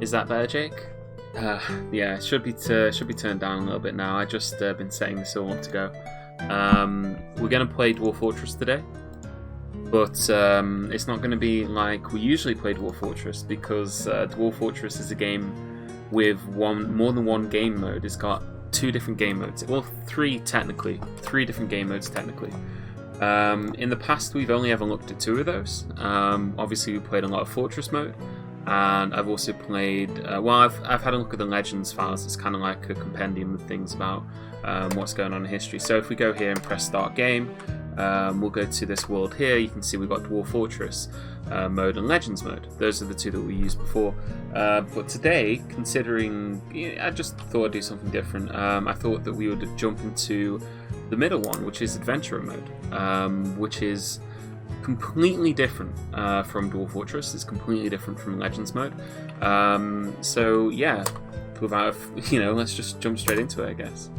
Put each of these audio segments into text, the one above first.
Is that better, Jake? Yeah, it should be turned down a little bit now. I just been saying this a long to go. We're gonna play Dwarf Fortress today, but it's not gonna be like we usually play Dwarf Fortress because Dwarf Fortress is a game with more than one game mode. It's got two different game modes. Well, three different game modes technically. In the past, we've only ever looked at two of those. Obviously, we played a lot of Fortress mode. And I've also played, I've had a look at the Legends files. It's kind of like a compendium of things about what's going on in history. So if we go here and press Start Game, we'll go to this world here. You can see we've got Dwarf Fortress mode and Legends mode. Those are the two that we used before. But today, considering, I just thought I'd do something different. I thought that we would jump into the middle one, which is Adventurer mode, which is completely different from Dwarf Fortress. It's completely different from Legends mode. So yeah, without let's just jump straight into it, I guess.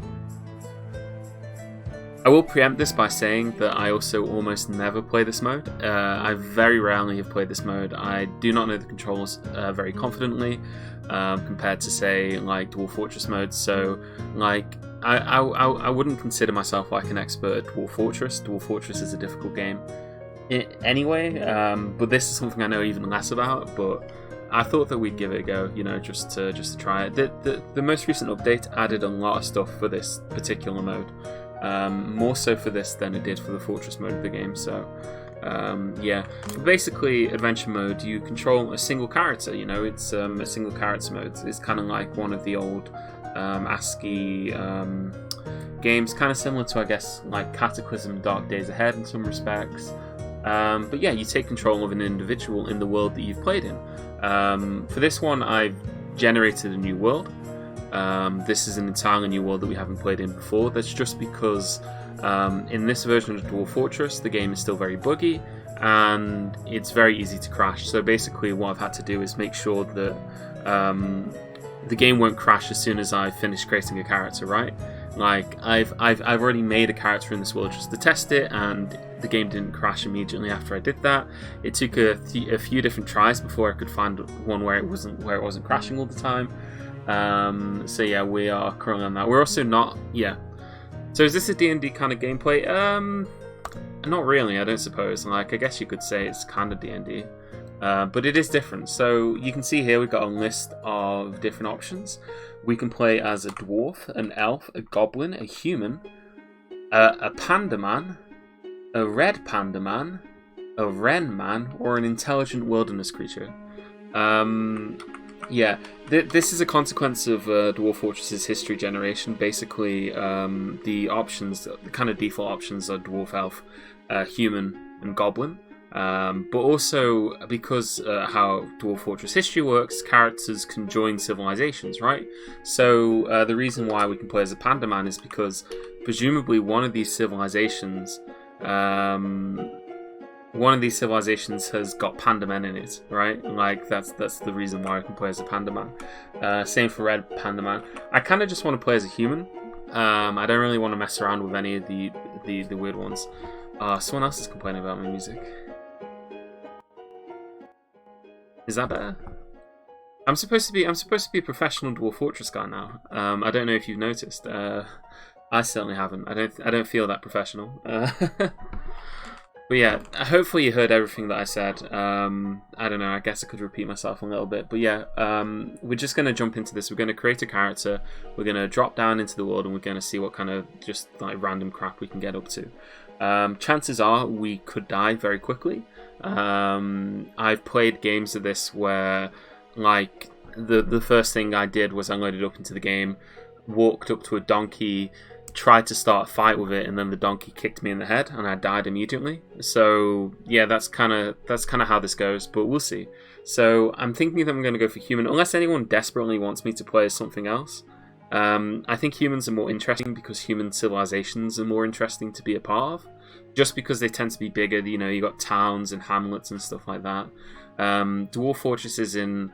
I will preempt this by saying that I also almost never play this mode. I very rarely have played this mode. I do not know the controls very confidently compared to say like Dwarf Fortress mode. So like I wouldn't consider myself like an expert at Dwarf Fortress. Dwarf Fortress is a difficult game anyway, but this is something I know even less about. But I thought that we'd give it a go, just to try it. The most recent update added a lot of stuff for this particular mode, more so for this than it did for the Fortress mode of the game. So yeah, basically adventure mode, you control a single character. It's a single character mode. It's kind of like one of the old ASCII games, kind of similar to, I guess, like Cataclysm, Dark Days Ahead in some respects. But yeah, you take control of an individual in the world that you've played in. For this one, I've generated a new world. This is an entirely new world that we haven't played in before. That's just because in this version of Dwarf Fortress, the game is still very buggy and it's very easy to crash. So basically what I've had to do is make sure that the game won't crash as soon as I finish creating a character, right? Like I've already made a character in this world just to test it, and the game didn't crash immediately after I did that. It took a few different tries before I could find one where it wasn't crashing all the time. So yeah, we are currently on that. We're also not, yeah. So is this a D&D kind of gameplay? Not really, I don't suppose. Like, I guess you could say it's kind of D&D. But it is different. So you can see here we've got a list of different options. We can play as a dwarf, an elf, a goblin, a human, a panda man, a red panda man, a wren man, or an intelligent wilderness creature. Yeah, this is a consequence of Dwarf Fortress's history generation. Basically, the options, the kind of default options are dwarf, elf, human, and goblin. But also because how Dwarf Fortress history works, characters can join civilizations, right? So the reason why we can play as a panda man is because presumably one of these civilizations has got panda men in it, right? Like that's the reason why I can play as a panda man. Same for red panda man. I kind of just want to play as a human. I don't really want to mess around with any of the weird ones. Someone else is complaining about my music. Is that better? I'm supposed to be a professional Dwarf Fortress guy now. I don't know if you've noticed. I certainly haven't. I don't feel that professional. But yeah, hopefully you heard everything that I said. I don't know, I guess I could repeat myself a little bit. But yeah, we're just going to jump into this. We're going to create a character. We're going to drop down into the world and we're going to see what kind of just like random crap we can get up to. Chances are we could die very quickly. I've played games of this where like the first thing I did was I loaded up into the game, walked up to a donkey, tried to start a fight with it, and then the donkey kicked me in the head and I died immediately. So yeah, that's kind of how this goes, but we'll see. So I'm thinking that I'm going to go for human, unless anyone desperately wants me to play as something else. I think humans are more interesting because human civilizations are more interesting to be a part of, just because they tend to be bigger. You got towns and hamlets and stuff like that. Dwarf fortresses in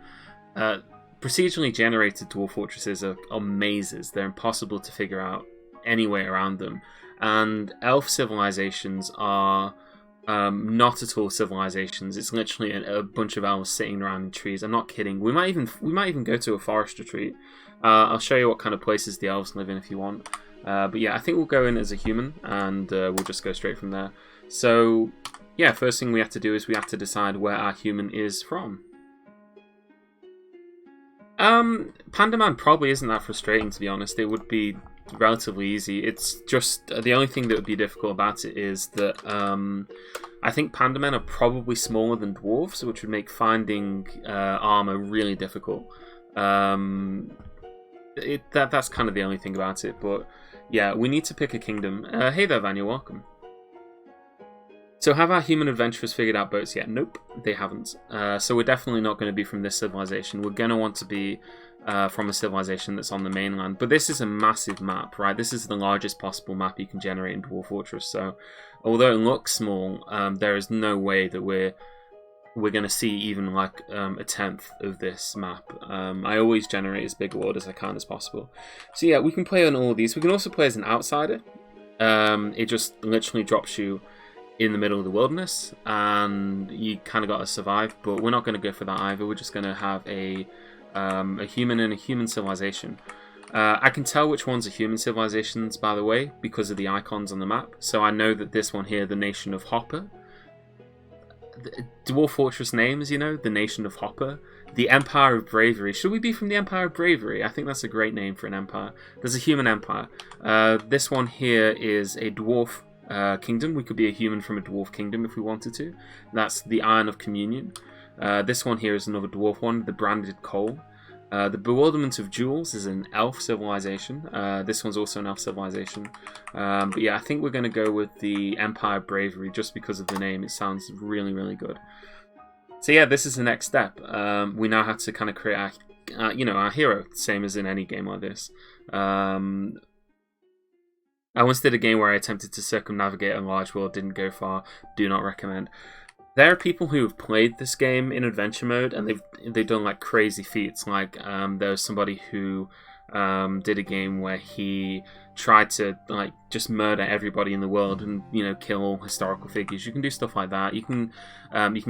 procedurally generated dwarf fortresses are mazes. They're impossible to figure out any way around them. And elf civilizations are Not at all civilizations. It's literally a bunch of elves sitting around in trees. I'm not kidding. We might even go to a forest retreat. I'll show you what kind of places the elves live in if you want. But yeah, I think we'll go in as a human, and we'll just go straight from there. So yeah, first thing we have to do is we have to decide where our human is from. Panda Man probably isn't that frustrating, to be honest. It would be relatively easy. It's just the only thing that would be difficult about it is that I think Panda Men are probably smaller than dwarves, which would make finding armor really difficult. That's kind of the only thing about it. But yeah, we need to pick a kingdom. Hey there, Vanya, welcome. So have our human adventurers figured out boats yet? Nope, they haven't. So we're definitely not going to be from this civilization. We're going to want to be from a civilization that's on the mainland. But this is a massive map, right? This is the largest possible map you can generate in Dwarf Fortress. So although it looks small, there is no way that we're going to see even like a tenth of this map. I always generate as big a world as I can as possible. So yeah, we can play on all of these. We can also play as an outsider. It just literally drops you in the middle of the wilderness, and you kind of got to survive. But we're not going to go for that either. We're just going to have a human in a human civilization. I can tell which ones are human civilizations, by the way, because of the icons on the map. So I know that this one here, the Nation of Hopper, the Dwarf Fortress names, you know, the Nation of Hopper, the Empire of Bravery. Should we be from the Empire of Bravery? I think that's a great name for an empire. There's a human empire. This one here is a dwarf kingdom. We could be a human from a dwarf kingdom if we wanted to. That's the Iron of Communion. This one here is another dwarf one, the Branded Coal. The Bewilderment of Jewels is an elf civilization. This one's also an elf civilization. But yeah, I think we're going to go with the Empire of Bravery just because of the name. It sounds really, really good. So yeah, this is the next step. We now have to kind of create our, our hero, same as in any game like this. I once did a game where I attempted to circumnavigate a large world, didn't go far, do not recommend. There are people who have played this game in adventure mode and they've done like crazy feats. Like there was somebody who did a game where he tried to like just murder everybody in the world and kill all historical figures. You can do stuff like that. You can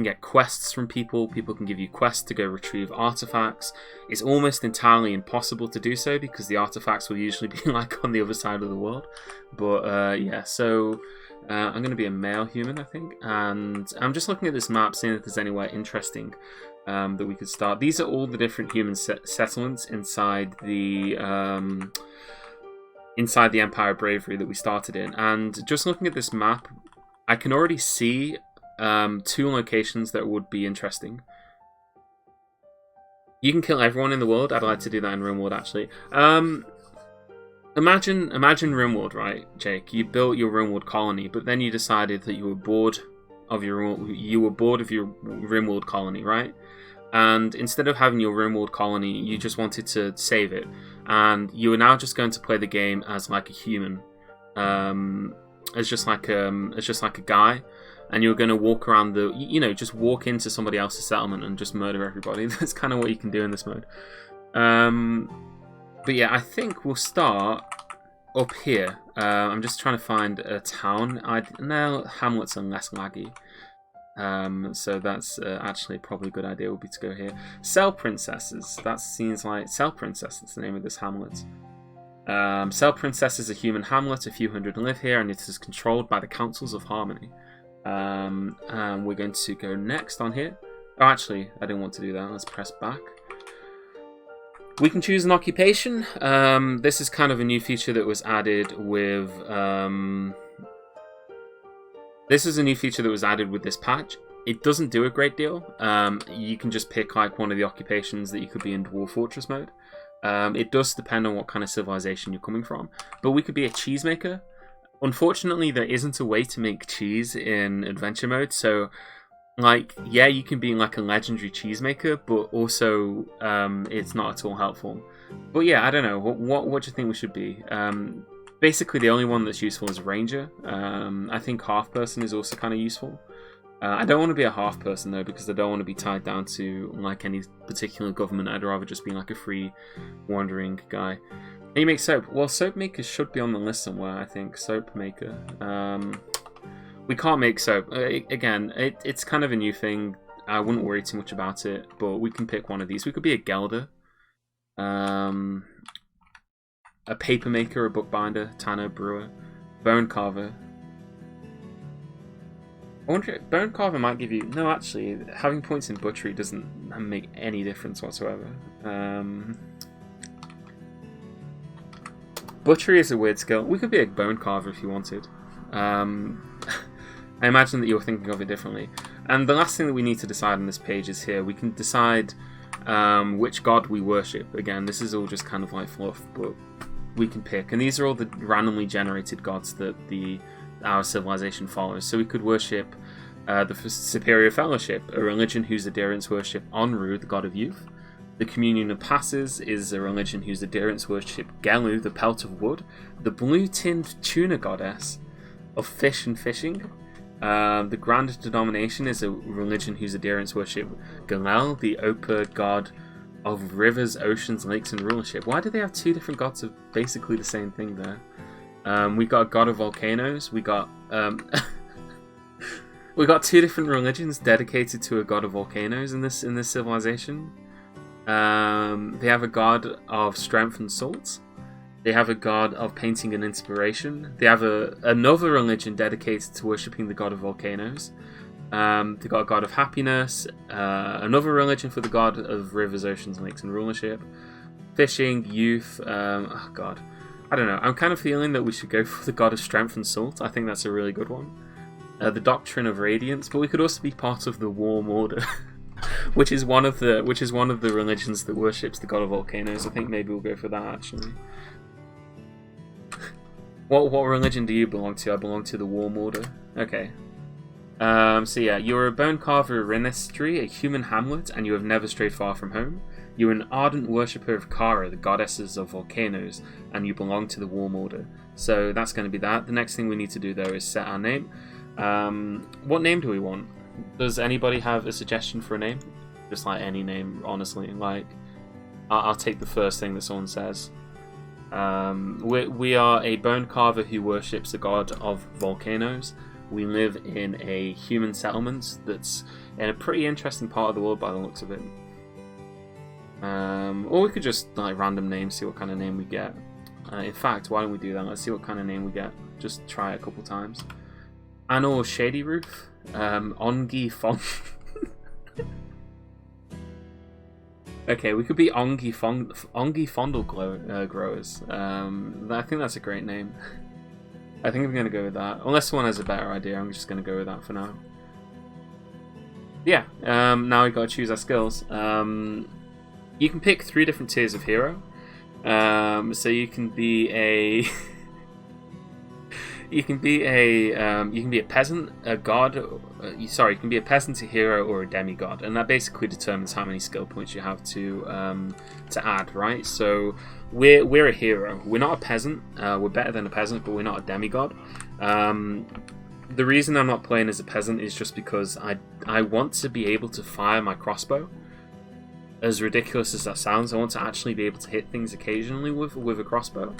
get quests from people. People can give you quests to go retrieve artifacts. It's almost entirely impossible to do so because the artifacts will usually be like on the other side of the world. But yeah, so I'm going to be a male human, I think, and I'm just looking at this map, seeing if there's anywhere interesting that we could start. These are all the different human settlements inside the Empire of Bravery that we started in. And just looking at this map, I can already see 2 locations that would be interesting. You can kill everyone in the world. I'd like to do that in RimWorld, actually. Imagine RimWorld, right, Jake? You built your RimWorld colony, but then you decided that you were bored of your RimWorld colony, right? And instead of having your RimWorld colony, you just wanted to save it, and you are now just going to play the game as like a human, as just like a guy, and you're going to walk around just walk into somebody else's settlement and just murder everybody. That's kind of what you can do in this mode. But yeah, I think we'll start up here. I'm just trying to find a town. No, hamlets are less laggy. So that's actually probably a good idea would be to go here. Cell Princesses. That seems like Cell Princess. That's the name of this hamlet. Cell Princess is a human hamlet. A few hundred live here, and it is controlled by the Councils of Harmony. And we're going to go next on here. Oh, actually, I didn't want to do that. Let's press back. We can choose an occupation. This is kind of a new feature that was added with. This is a new feature that was added with this patch. It doesn't do a great deal. You can just pick like one of the occupations that you could be in Dwarf Fortress mode. It does depend on what kind of civilization you're coming from. But we could be a cheesemaker. Unfortunately, there isn't a way to make cheese in adventure mode. So, like, yeah, you can be like a legendary cheesemaker, but also it's not at all helpful. But yeah, I don't know. What do you think we should be? Basically, the only one that's useful is Ranger. I think half person is also kind of useful. I don't want to be a half person though, because I don't want to be tied down to like any particular government. I'd rather just be like a free wandering guy. And you make soap. Well, soap makers should be on the list somewhere, I think. Soap maker. We can't make soap. Again, it's kind of a new thing. I wouldn't worry too much about it, but we can pick one of these. We could be a Gelder, a paper maker, a bookbinder, tanner, brewer, bone carver. I wonder, bone carver might give you... No, actually, having points in butchery doesn't make any difference whatsoever. Butchery is a weird skill. We could be a bone carver if you wanted. I imagine that you're thinking of it differently. And the last thing that we need to decide on this page is here. We can decide which god we worship. Again, this is all just kind of like fluff, but we can pick. And these are all the randomly generated gods that our civilization follows. So we could worship the Superior Fellowship, a religion whose adherents worship Onru, the god of youth. The Communion of Passes is a religion whose adherents worship Gelu, the pelt of wood. The blue-tinned tuna goddess of fish and fishing. The Grand Denomination is a religion whose adherents worship Galel, the Opa god of rivers, oceans, lakes, and rulership. Why do they have two different gods of basically the same thing there? We got a god of volcanoes. We got we got two different religions dedicated to a god of volcanoes in this civilization. They have a god of strength and salt. They have a god of painting and inspiration. They have another religion dedicated to worshipping the god of volcanoes. They got a god of happiness. Another religion for the god of rivers, oceans, lakes, and rulership. Fishing, youth. Oh god, I don't know. I'm kind of feeling that we should go for the god of strength and salt. I think that's a really good one. The doctrine of radiance, but we could also be part of the warm order. which is one of the religions that worships the god of volcanoes. I think maybe we'll go for that actually. What religion do you belong to? I belong to the Warm Order. Okay. So yeah, you're a bone carver Renestri, a human hamlet, and you have never strayed far from home. You're an ardent worshipper of Kara, the goddesses of volcanoes, and you belong to the Warm Order. So that's going to be that. The next thing we need to do though is set our name. What name do we want? Does anybody have a suggestion for a name? Just like any name, honestly. Like, I'll take the first thing that someone says. We are a bone carver who worships the god of volcanoes. We live in a human settlement that's in a pretty interesting part of the world by the looks of it. Or we could just like random names, see what kind of name we get. In fact, why don't we do that? Let's see what kind of name we get. Just try it a couple times. Anor Shady Roof. Ongi Fond. Okay, we could be Ongi Fondle Growers. I think that's a great name. I think I'm going to go with that. Unless someone has a better idea, I'm just going to go with that for now. Yeah, now we've got to choose our skills. You can pick 3 different tiers of hero. So you can be a... You can be a peasant, a god. You can be a peasant, a hero, or a demigod, and that basically determines how many skill points you have to add, right? So we're a hero. We're not a peasant. We're better than a peasant, but we're not a demigod. The reason I'm not playing as a peasant is just because I want to be able to fire my crossbow. As ridiculous as that sounds, I want to actually be able to hit things occasionally with a crossbow.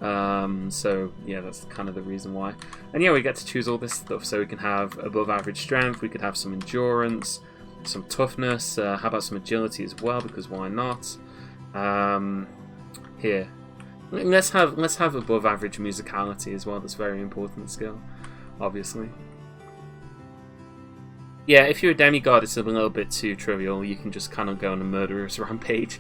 So yeah, that's kind of the reason why. And yeah, we get to choose all this stuff. So we can have above average strength, we could have some endurance, some toughness, how about some agility as well, because why not? Here, let's have above average musicality as well. That's a very important skill, obviously. Yeah, if you're a demigod, it's a little bit too trivial. You can just kind of go on a murderous rampage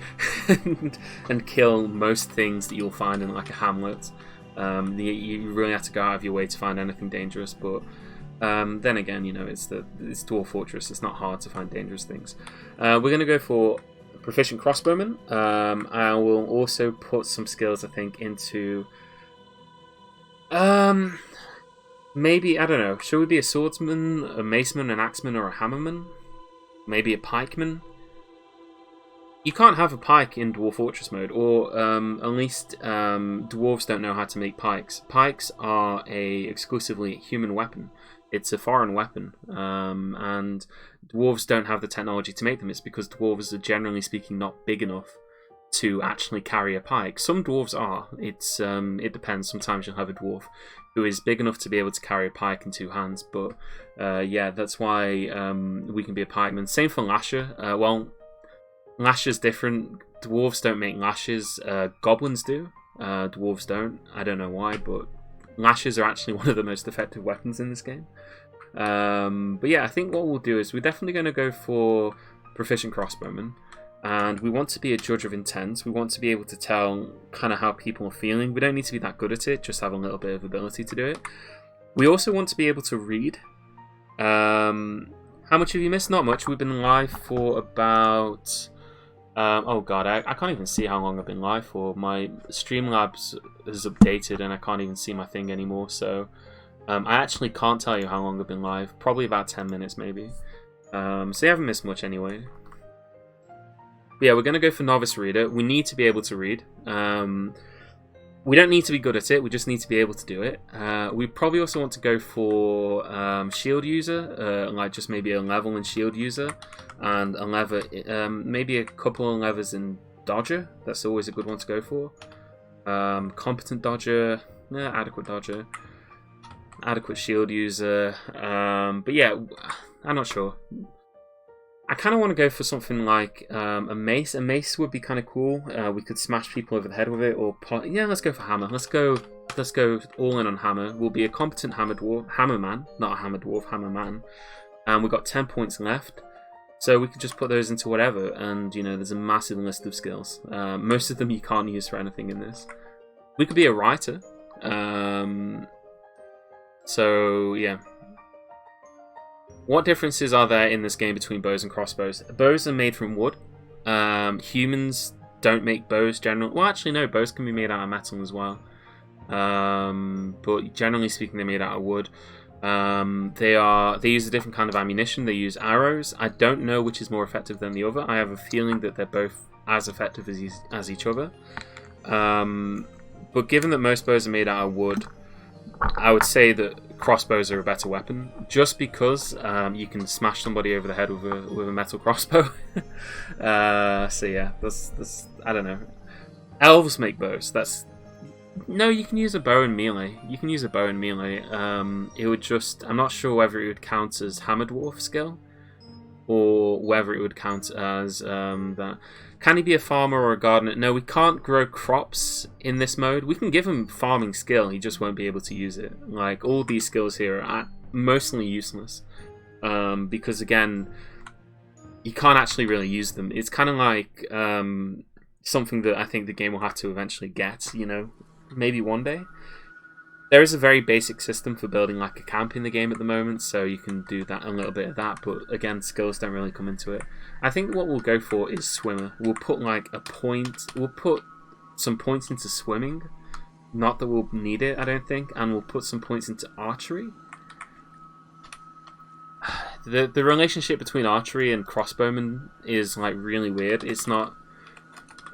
and kill most things that you'll find in like a hamlet. You really have to go out of your way to find anything dangerous, but then again, you know, it's Dwarf Fortress. It's not hard to find dangerous things. We're going to go for proficient crossbowman. I will also put some skills, I think, into... Maybe, I don't know, should we be a swordsman, a maceman, an axeman, or a hammerman? Maybe a pikeman? You can't have a pike in Dwarf Fortress mode, or at least dwarves don't know how to make pikes. Pikes are a exclusively human weapon. It's a foreign weapon, and dwarves don't have the technology to make them. It's because dwarves are, generally speaking, not big enough to actually carry a pike. Some dwarves are. It depends. Sometimes you'll have a dwarf who is big enough to be able to carry a pike in 2 hands. But yeah, that's why we can be a pikeman. Same for lasher. Well, lasher's different. Dwarves don't make lashes. Goblins do. Dwarves don't. I don't know why, but lashes are actually one of the most effective weapons in this game. But yeah, I think what we'll do is we're definitely going to go for proficient crossbowman. And we want to be a judge of intent. We want to be able to tell kind of how people are feeling. We don't need to be that good at it, just have a little bit of ability to do it. We also want to be able to read. How much have you missed? Not much. We've been live for about... oh god, I can't even see how long I've been live for. My Streamlabs is updated and I can't even see my thing anymore. So I actually can't tell you how long I've been live. Probably about 10 minutes maybe. So you haven't missed much anyway. But yeah, we're going to go for Novice Reader. We need to be able to read. We don't need to be good at it, we just need to be able to do it. We probably also want to go for Shield User, like just maybe a level in Shield User, and a lever, maybe a couple of levers in Dodger. That's always a good one to go for. Competent Dodger, adequate Dodger, adequate Shield User. But yeah, I'm not sure. I kind of want to go for something like a mace. A mace would be kind of cool. We could smash people over the head with it, or yeah, let's go for hammer. Let's go all in on hammer. We'll be a competent hammer dwarf, hammer man, not a hammer dwarf, hammer man. And we've got 10 points left, so we could just put those into whatever. And you know, there's a massive list of skills. Most of them you can't use for anything in this. We could be a writer. So yeah. What differences are there in this game between bows and crossbows? Bows are made from wood. Humans don't make bows generally. Well, actually, no. Bows can be made out of metal as well. But generally speaking, they're made out of wood. They use a different kind of ammunition. They use arrows. I don't know which is more effective than the other. I have a feeling that they're both as effective as each other. But given that most bows are made out of wood, I would say that crossbows are a better weapon, just because you can smash somebody over the head with a metal crossbow. So yeah, that's I don't know. Elves make bows. No, you can use a bow in melee. You can use a bow in melee. It would just... I'm not sure whether it would count as hammer dwarf skill, or whether it would count as that. Can he be a farmer or a gardener? No, we can't grow crops in this mode. We can give him farming skill, he just won't be able to use it. Like, all these skills here are mostly useless. Because, again, you can't actually really use them. It's kind of like something that I think the game will have to eventually get, you know, maybe one day. There is a very basic system for building like a camp in the game at the moment, so you can do that, a little bit of that, but again, skills don't really come into it. I think what we'll go for is swimmer. We'll put like we'll put some points into swimming, not that we'll need it, I don't think, and we'll put some points into archery. The relationship between archery and crossbowman is like really weird. It's not,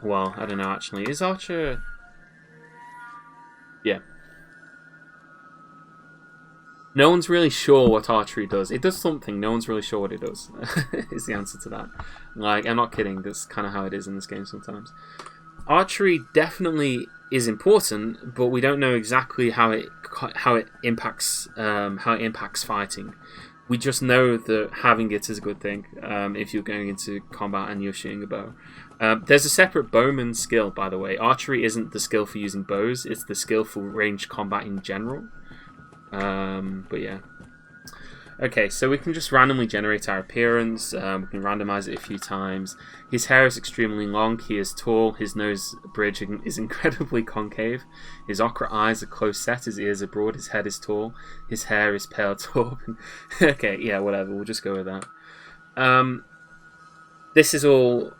well, I don't know actually. Is archer... Yeah. No one's really sure what archery does. It does something, no one's really sure what it does, is the answer to that. Like, I'm not kidding, that's kind of how it is in this game sometimes. Archery definitely is important, but we don't know exactly how it impacts fighting. We just know that having it is a good thing if you're going into combat and you're shooting a bow. There's a separate bowman skill, by the way. Archery isn't the skill for using bows, it's the skill for ranged combat in general. But yeah. Okay, so we can just randomly generate our appearance. We can randomize it a few times. His hair is extremely long. He is tall. His nose bridge is incredibly concave. His ochre eyes are close set. His ears are broad. His head is tall. His hair is pale taupe. Okay, yeah, whatever. We'll just go with that. This is all...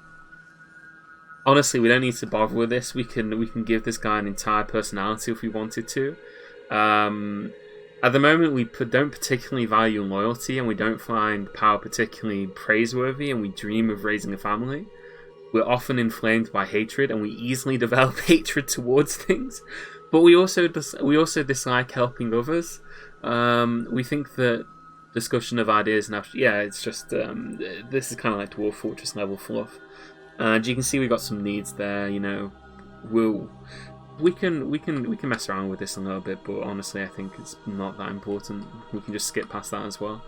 Honestly, we don't need to bother with this. We can give this guy an entire personality if we wanted to. At the moment, we don't particularly value loyalty, and we don't find power particularly praiseworthy, and we dream of raising a family. We're often inflamed by hatred, and we easily develop hatred towards things. But we also dislike helping others. We think that discussion of ideas and yeah, it's just this is kind of like Dwarf Fortress level fluff. And you can see we've got some needs there. You know, we can mess around with this a little bit, but honestly, I think it's not that important. We can just skip past that as well.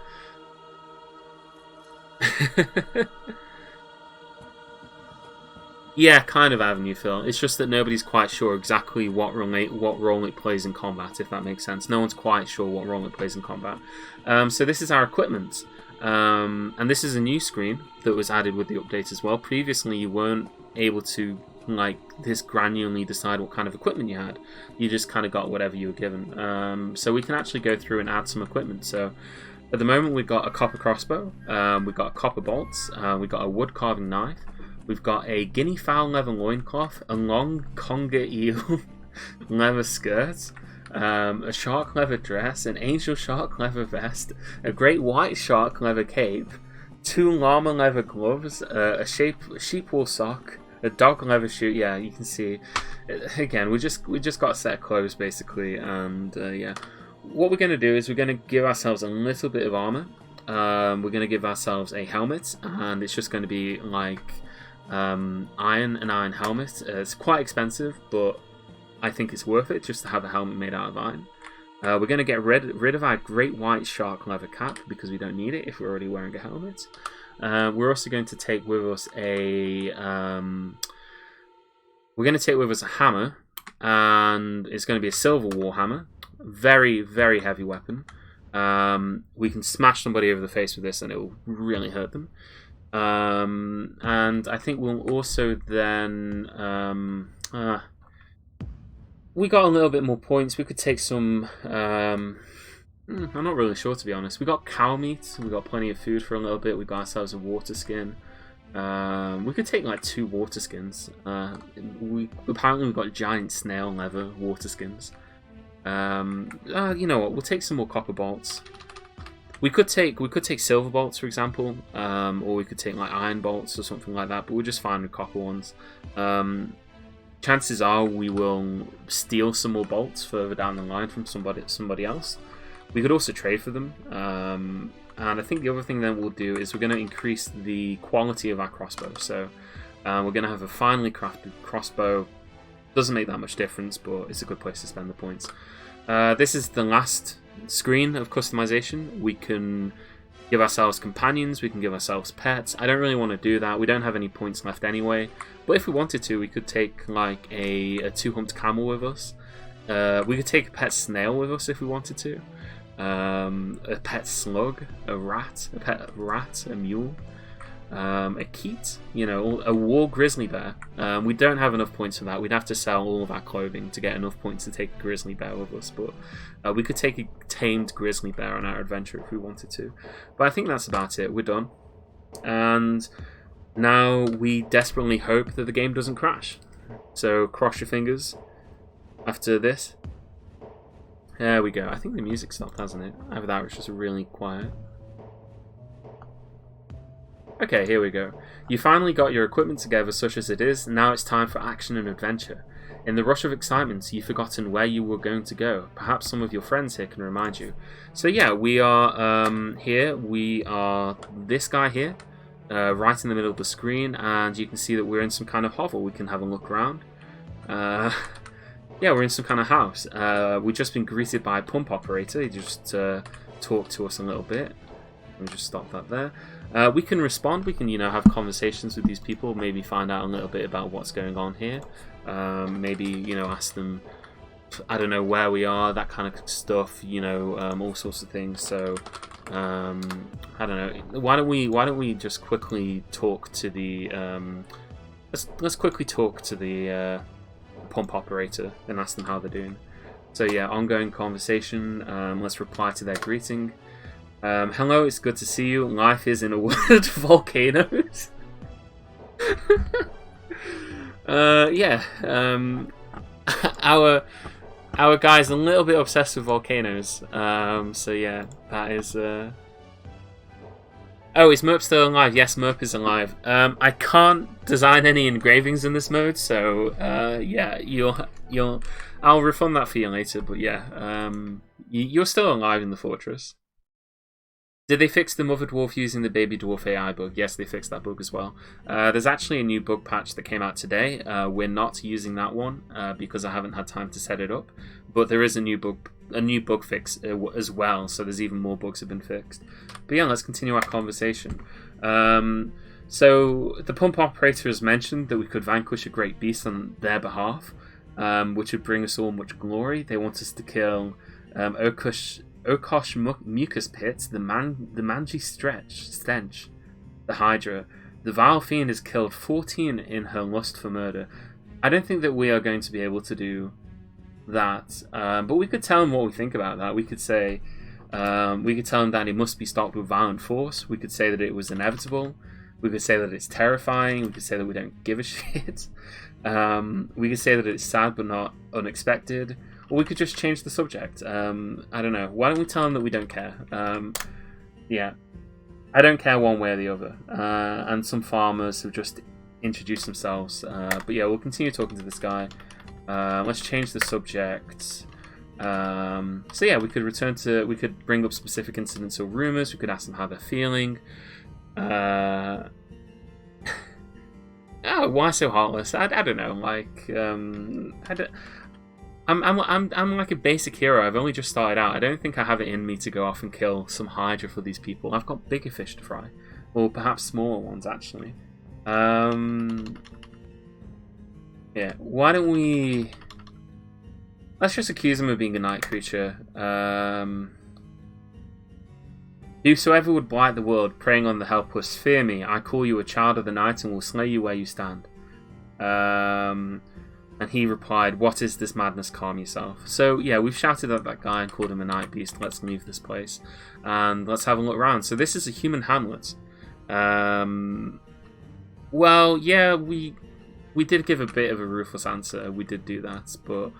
Yeah, kind of Avenue Phil. It's just that nobody's quite sure exactly what role it plays in combat, if that makes sense. No one's quite sure what role it plays in combat. So this is our equipment. And this is a new screen that was added with the update as well. Previously, you weren't able to like this granularly decide what kind of equipment you had. You just kind of got whatever you were given. So we can actually go through and add some equipment. So at the moment, we've got a copper crossbow, we've got copper bolts, we've got a wood carving knife. We've got a guinea fowl leather loincloth, a long conger eel leather skirt, a shark leather dress, an angel shark leather vest, a great white shark leather cape, 2 llama leather gloves, a sheep wool sock, a dog leather shoe. Yeah, you can see. Again, we just got a set of clothes basically, and yeah, what we're gonna do is we're gonna give ourselves a little bit of armor. We're gonna give ourselves a helmet, and it's just going to be like an iron helmet. It's quite expensive, but I think it's worth it just to have a helmet made out of iron. We're going to get rid of our great white shark leather cap because we don't need it if we're already wearing a helmet. We're also going to take with us a hammer, and it's going to be a silver war hammer. Very, very heavy weapon. We can smash somebody over the face with this and it will really hurt them. And I think we'll also then we got a little bit more points. We could take some I'm not really sure, to be honest. We got cow meat, we got plenty of food for a little bit. We got ourselves a water skin. We could take like 2 water skins. Apparently we've got giant snail leather water skins. You know what, we'll take some more copper bolts. We could take silver bolts, for example, or we could take like iron bolts or something like that, but we're just fine with copper ones. Chances are we will steal some more bolts further down the line from somebody else. We could also trade for them. And I think the other thing then we'll do is we're going to increase the quality of our crossbow. So we're going to have a finely crafted crossbow. Doesn't make that much difference, but it's a good place to spend the points. This is the last screen of customization. We can give ourselves companions, we can give ourselves pets. I don't really want to do that. We don't have any points left anyway. But if we wanted to, we could take like a 2-humped camel with us. We could take a pet snail with us if we wanted to. A pet slug, a pet rat, a mule. A keet, you know, a war grizzly bear. We don't have enough points for that. We'd have to sell all of our clothing to get enough points to take a grizzly bear with us, but we could take a tamed grizzly bear on our adventure if we wanted to. But I think that's about it. We're done. And now we desperately hope that the game doesn't crash. So cross your fingers after this. There we go. I think the music stopped, hasn't it? Either that or it's just really quiet. Okay, here we go. You finally got your equipment together, such as it is. Now it's time for action and adventure. In the rush of excitement, you've forgotten where you were going to go. Perhaps some of your friends here can remind you. So yeah, we are here. We are this guy here, right in the middle of the screen, and you can see that we're in some kind of hovel. We can have a look around. Yeah, we're in some kind of house. We've just been greeted by a pump operator. He just talked to us a little bit. Let me just stop that there. We can respond. We can, you know, have conversations with these people. Maybe find out a little bit about what's going on here. Maybe, you know, ask them, I don't know, where we are, that kind of stuff. You know, all sorts of things. So, I don't know. Why don't we just quickly talk to the let's quickly talk to the pump operator and ask them how they're doing. So yeah, ongoing conversation. Let's reply to their greeting. Hello, it's good to see you. Life is, in a word, volcanoes. Yeah. Our guy's a little bit obsessed with volcanoes. So yeah, that is. Oh, is Merp still alive? Yes, Merp is alive. I can't design any engravings in this mode, so yeah, I'll refund that for you later. But yeah, you're still alive in the fortress. Did they fix the mother dwarf using the baby dwarf AI bug? Yes, they fixed that bug as well. There's actually a new bug patch that came out today. We're not using that one because I haven't had time to set it up. But there is a new bug fix as well. So there's even more bugs have been fixed. But yeah, let's continue our conversation. So the pump operator has mentioned that we could vanquish a great beast on their behalf, which would bring us all much glory. They want us to kill Okosh Mucus Pit, the Mangy Stench, the Hydra. The vile fiend has killed 14 in her lust for murder. I don't think that we are going to be able to do that, but we could tell him what we think about that. We could say, we could tell him that it must be stopped with violent force. We could say that it was inevitable. We could say that it's terrifying. We could say that we don't give a shit. We could say that it's sad but not unexpected. Or we could just change the subject. I don't know. Why don't we tell them that we don't care? Yeah. I don't care one way or the other. And some farmers have just introduced themselves. But yeah, we'll continue talking to this guy. Let's change the subject. So yeah, we could bring up specific incidents or rumors. We could ask them how they're feeling. Oh, why so heartless? I don't know. Like, I'm like a basic hero. I've only just started out. I don't think I have it in me to go off and kill some Hydra for these people. I've got bigger fish to fry, or perhaps smaller ones actually. Yeah. Why don't we? Let's just accuse him of being a night creature. Whosoever would blight the world, preying on the helpless, fear me. I call you a child of the night, and will slay you where you stand. And he replied, "What is this madness? Calm yourself." So yeah, we've shouted at that guy and called him a night beast. Let's leave this place and let's have a look around. So this is a human hamlet. Well, yeah, we did give a bit of a ruthless answer. We did do that, but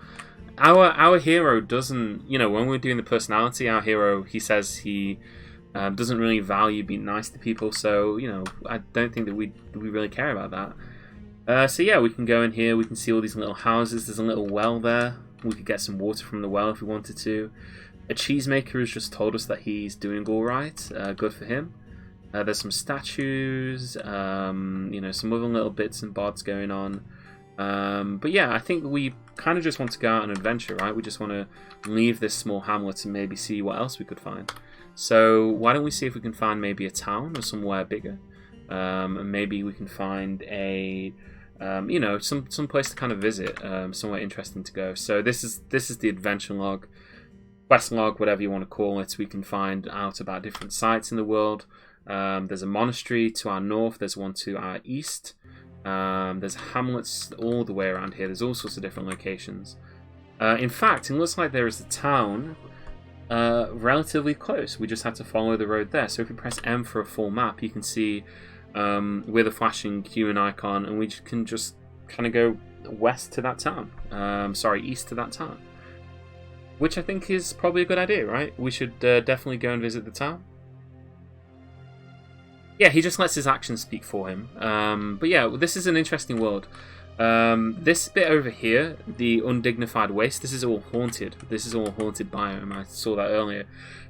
our hero doesn't. You know, when we're doing the personality, our hero, he says he doesn't really value being nice to people. So you know, I don't think that we really care about that. So yeah, we can go in here, we can see all these little houses, there's a little well there, we could get some water from the well if we wanted to. A cheesemaker has just told us that he's doing alright, good for him. There's some statues, you know, some other little bits and bobs going on. But yeah, I think we kind of just want to go out on an adventure, right? We just want to leave this small hamlet and maybe see what else we could find. So why don't we see if we can find maybe a town or somewhere bigger. And maybe we can find a... you know, some place to kind of visit, somewhere interesting to go. So this is the adventure log, quest log, whatever you want to call it. We can find out about different sites in the world. There's a monastery to our north. There's one to our east. There's hamlets all the way around here. There's all sorts of different locations. In fact, it looks like there is a town relatively close. We just had to follow the road there. So if you press M for a full map, you can see with a flashing human icon, and we can just kind of go west to that town. Sorry, east to that town. Which I think is probably a good idea, right? We should definitely go and visit the town. Yeah, he just lets his actions speak for him. But yeah, this is an interesting world. This bit over here, the undignified waste, this is all haunted. This is all haunted biome. I saw that earlier.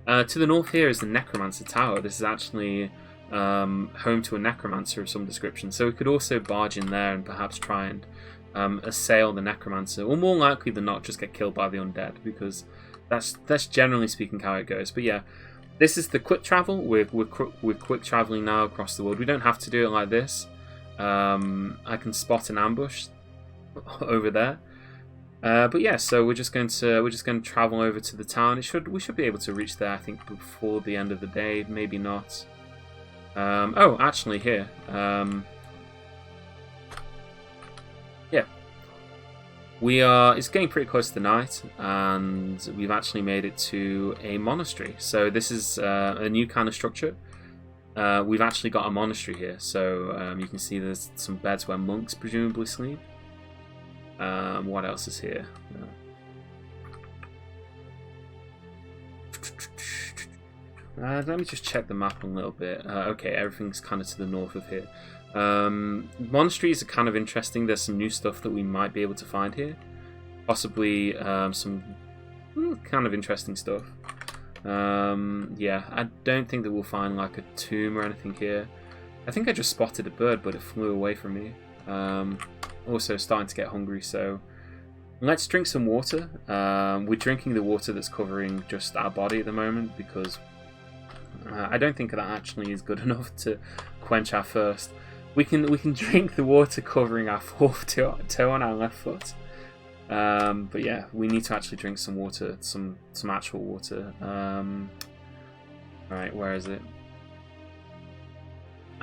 To the north here is the Necromancer Tower. This is actually home to a necromancer of some description. So we could also barge in there and perhaps try and assail the necromancer, or more likely than not just get killed by the undead, because that's generally speaking how it goes. But yeah, this is the quick travel. We're quick traveling now across the world. We don't have to do it like this. I can spot an ambush over there. But yeah, so we're just going to travel over to the town. We should be able to reach there, I think, before the end of the day. Maybe not. Oh, actually, here. Yeah. It's getting pretty close to night, and we've actually made it to a monastery. So this is a new kind of structure. We've actually got a monastery here, so you can see there's some beds where monks presumably sleep. What else is here? Let me just check the map a little bit. Okay, everything's kind of to the north of here. Monasteries are kind of interesting. There's some new stuff that we might be able to find here. Possibly some kind of interesting stuff. Yeah, I don't think that we'll find like a tomb or anything here. I think I just spotted a bird, but it flew away from me. Also starting to get hungry, so let's drink some water. We're drinking the water that's covering just our body at the moment because I don't think that actually is good enough to quench our thirst. We can drink the water covering our fourth toe on our left foot. But yeah, we need to actually drink some water, some actual water. Alright, where is it?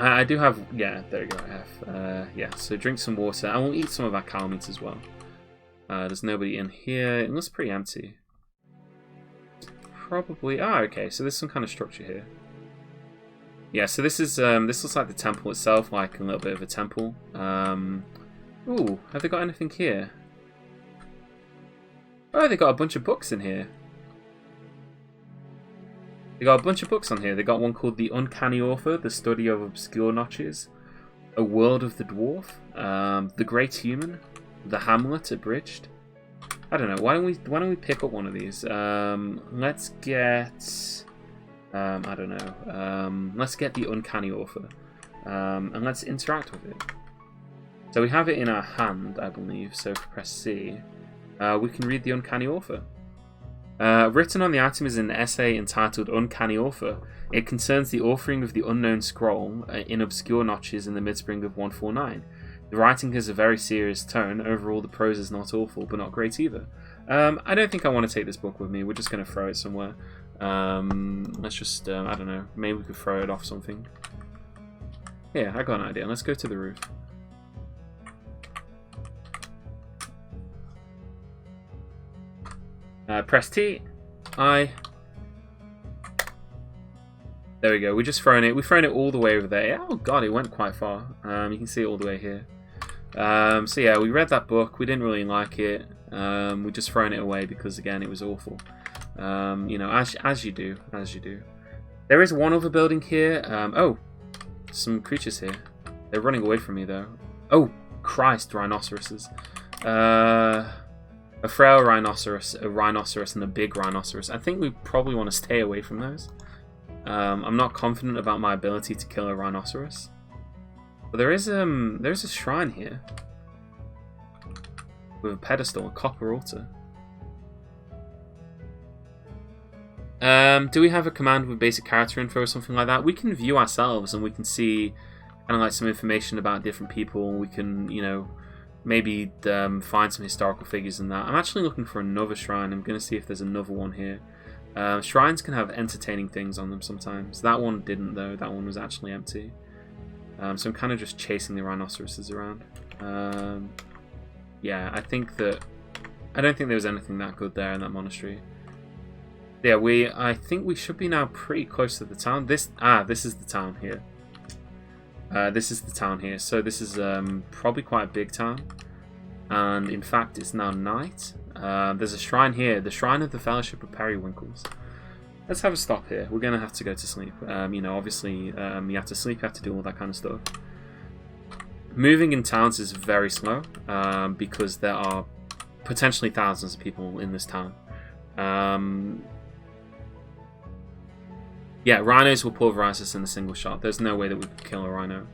I do have, yeah, there we go, I have. Yeah, so drink some water, and we'll eat some of our cow meat as well. There's nobody in here. It looks pretty empty. Probably, okay, so there's some kind of structure here. Yeah, so this is, this looks like the temple itself, like a little bit of a temple. Ooh, have they got anything here? Oh, they got a bunch of books in here. They got a bunch of books on here. They got one called The Uncanny Author, The Study of Obscure Notches, A World of the Dwarf, The Great Human, The Hamlet Abridged. I don't know. Why don't we pick up one of these? Let's get I don't know. Let's get The Uncanny Author, and let's interact with it. So we have it in our hand, I believe. So if we press C, we can read The Uncanny Author. Written on the item is an essay entitled Uncanny Author. It concerns the authoring of the unknown scroll in obscure notches in the mid-spring of 149. The writing has a very serious tone. Overall, the prose is not awful, but not great either. I don't think I want to take this book with me. We're just going to throw it somewhere. Let's just, I don't know, maybe we could throw it off something. Yeah, I got an idea. Let's go to the roof. Press T, I. There we go. We're just throwing it. We've thrown it all the way over there. Oh god, it went quite far. You can see it all the way here. So yeah, we read that book. We didn't really like it. We just thrown it away because again, it was awful. You know, as you do, as you do. There is one other building here. Oh, some creatures here. They're running away from me though. Oh Christ, rhinoceroses. A frail rhinoceros, a rhinoceros, and a big rhinoceros. I think we probably want to stay away from those. I'm not confident about my ability to kill a rhinoceros. But there's a shrine here. With a pedestal, a copper altar. Do we have a command with basic character info or something like that? We can view ourselves and we can see kind of like some information about different people. We can, you know, maybe find some historical figures in that. I'm actually looking for another shrine. I'm going to see if there's another one here. Shrines can have entertaining things on them sometimes. That one didn't though. That one was actually empty. So I'm kind of just chasing the rhinoceroses around. Yeah, I don't think there was anything that good there in that monastery. Yeah, I think we should be now pretty close to the town. This is the town here. This is the town here. So this is probably quite a big town. And in fact, it's now night. There's a shrine here, the Shrine of the Fellowship of Periwinkles. Let's have a stop here. We're going to have to go to sleep. You know, obviously, you have to sleep, you have to do all that kind of stuff. Moving in towns is very slow because there are potentially thousands of people in this town. Yeah, rhinos will pulverize us in a single shot. There's no way that we could kill a rhino.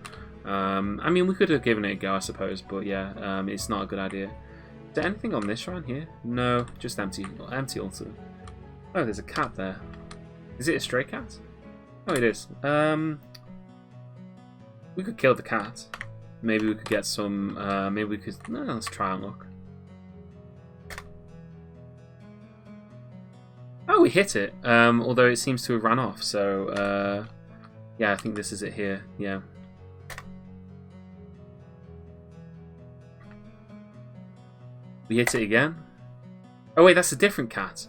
I mean, we could have given it a go, I suppose, but yeah, it's not a good idea. Is there anything on this shrine here? No, just empty altar. Oh, there's a cat there. Is it a stray cat? Oh, it is. We could kill the cat. Maybe we could get some. Maybe we could. No, let's try and look. Oh, we hit it. Although it seems to have ran off. So, yeah, I think this is it here. Yeah. We hit it again. Oh wait, that's a different cat.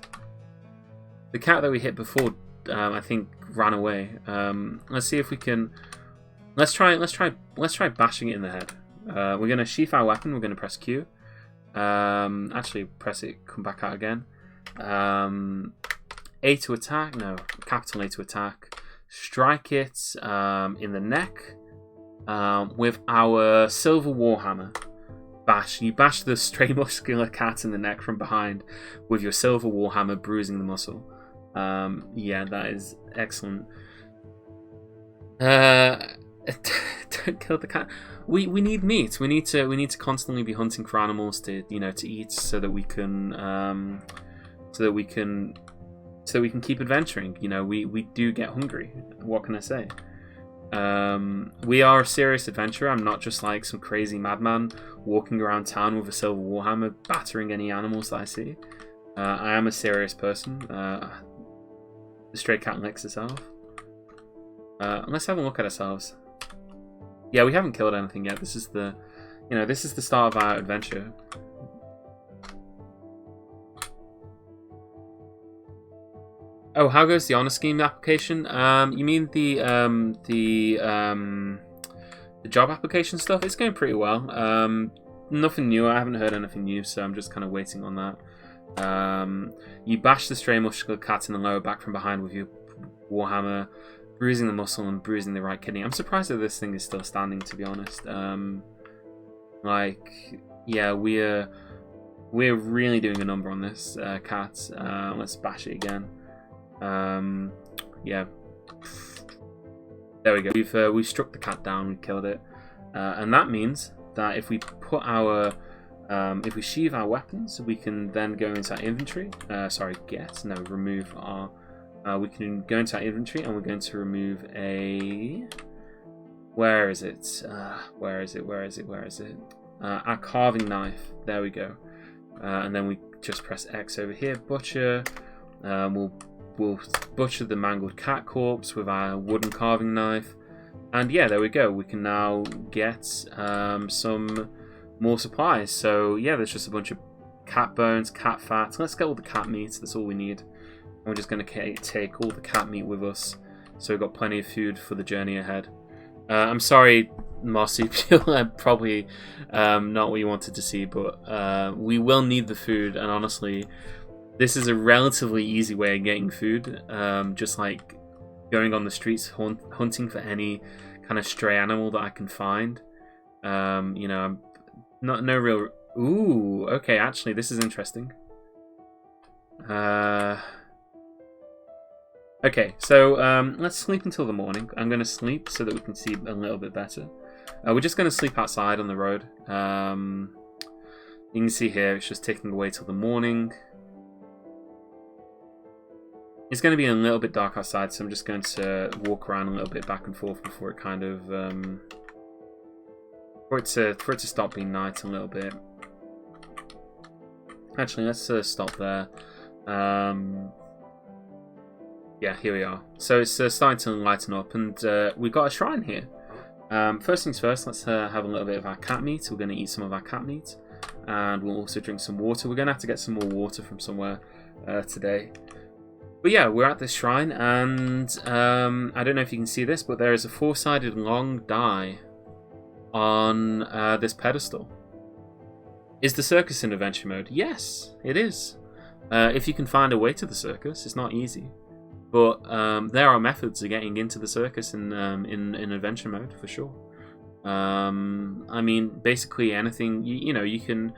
The cat that we hit before, I think, ran away. Let's see if we can. Let's try bashing it in the head. We're gonna sheath our weapon. We're gonna press Q. Actually, press it. Come back out again. A to attack. No, capital A to attack. Strike it in the neck with our silver warhammer. Bash. You bash the stray muscular cat in the neck from behind with your silver warhammer, bruising the muscle. Yeah, that is excellent. Don't kill the cat. We need meat. We need to constantly be hunting for animals to to eat, so that we can keep adventuring. We do get hungry. What can I say? We are a serious adventurer. I'm not just like some crazy madman walking around town with a silver warhammer battering any animals that I see. I am a serious person. The stray cat licks itself. Let's have a look at ourselves. Yeah, we haven't killed anything yet. This is the start of our adventure. Oh, how goes the honor scheme application? You mean the job application stuff? It's going pretty well. Nothing new. I haven't heard anything new, so I'm just kind of waiting on that. You bash the stray muscular cat in the lower back from behind with your warhammer, bruising the muscle and bruising the right kidney. I'm surprised that this thing is still standing, to be honest. Yeah, we're really doing a number on this cat. Let's bash it again. Yeah, there we go. We've struck the cat down. We killed it, and that means that if we put our if we sheathe our weapons, we can then go into our inventory. Remove our. We can go into our inventory, and we're going to remove a. Where is it? Where is it? Our carving knife. There we go. And then we just press X over here. Butcher. We'll butcher the mangled cat corpse with our wooden carving knife. And yeah, there we go. We can now get some more supplies. So yeah, there's just a bunch of cat bones, cat fat. Let's get all the cat meat. That's all we need. And we're just going to take all the cat meat with us. So we've got plenty of food for the journey ahead. I'm sorry, Mossy, probably not what you wanted to see, but we will need the food. And honestly, this is a relatively easy way of getting food. Just like going on the streets, hunting for any kind of stray animal that I can find. I'm no real. Ooh, okay. Actually, this is interesting. Okay, so let's sleep until the morning. I'm going to sleep so that we can see a little bit better. We're just going to sleep outside on the road. You can see here it's just ticking away till the morning. It's going to be a little bit dark outside, so I'm just going to walk around a little bit back and forth before it kind of for it to stop being night a little bit. Actually, let's stop there. Yeah, here we are. So it's starting to lighten up, and we've got a shrine here. First things first, let's have a little bit of our cat meat. We're going to eat some of our cat meat, and we'll also drink some water. We're going to have to get some more water from somewhere today. But yeah, we're at this shrine, and I don't know if you can see this, but there is a four-sided long die on this pedestal. Is the circus in adventure mode? Yes, it is. If you can find a way to the circus, it's not easy. But there are methods of getting into the circus in adventure mode, for sure. I mean, basically anything, you can,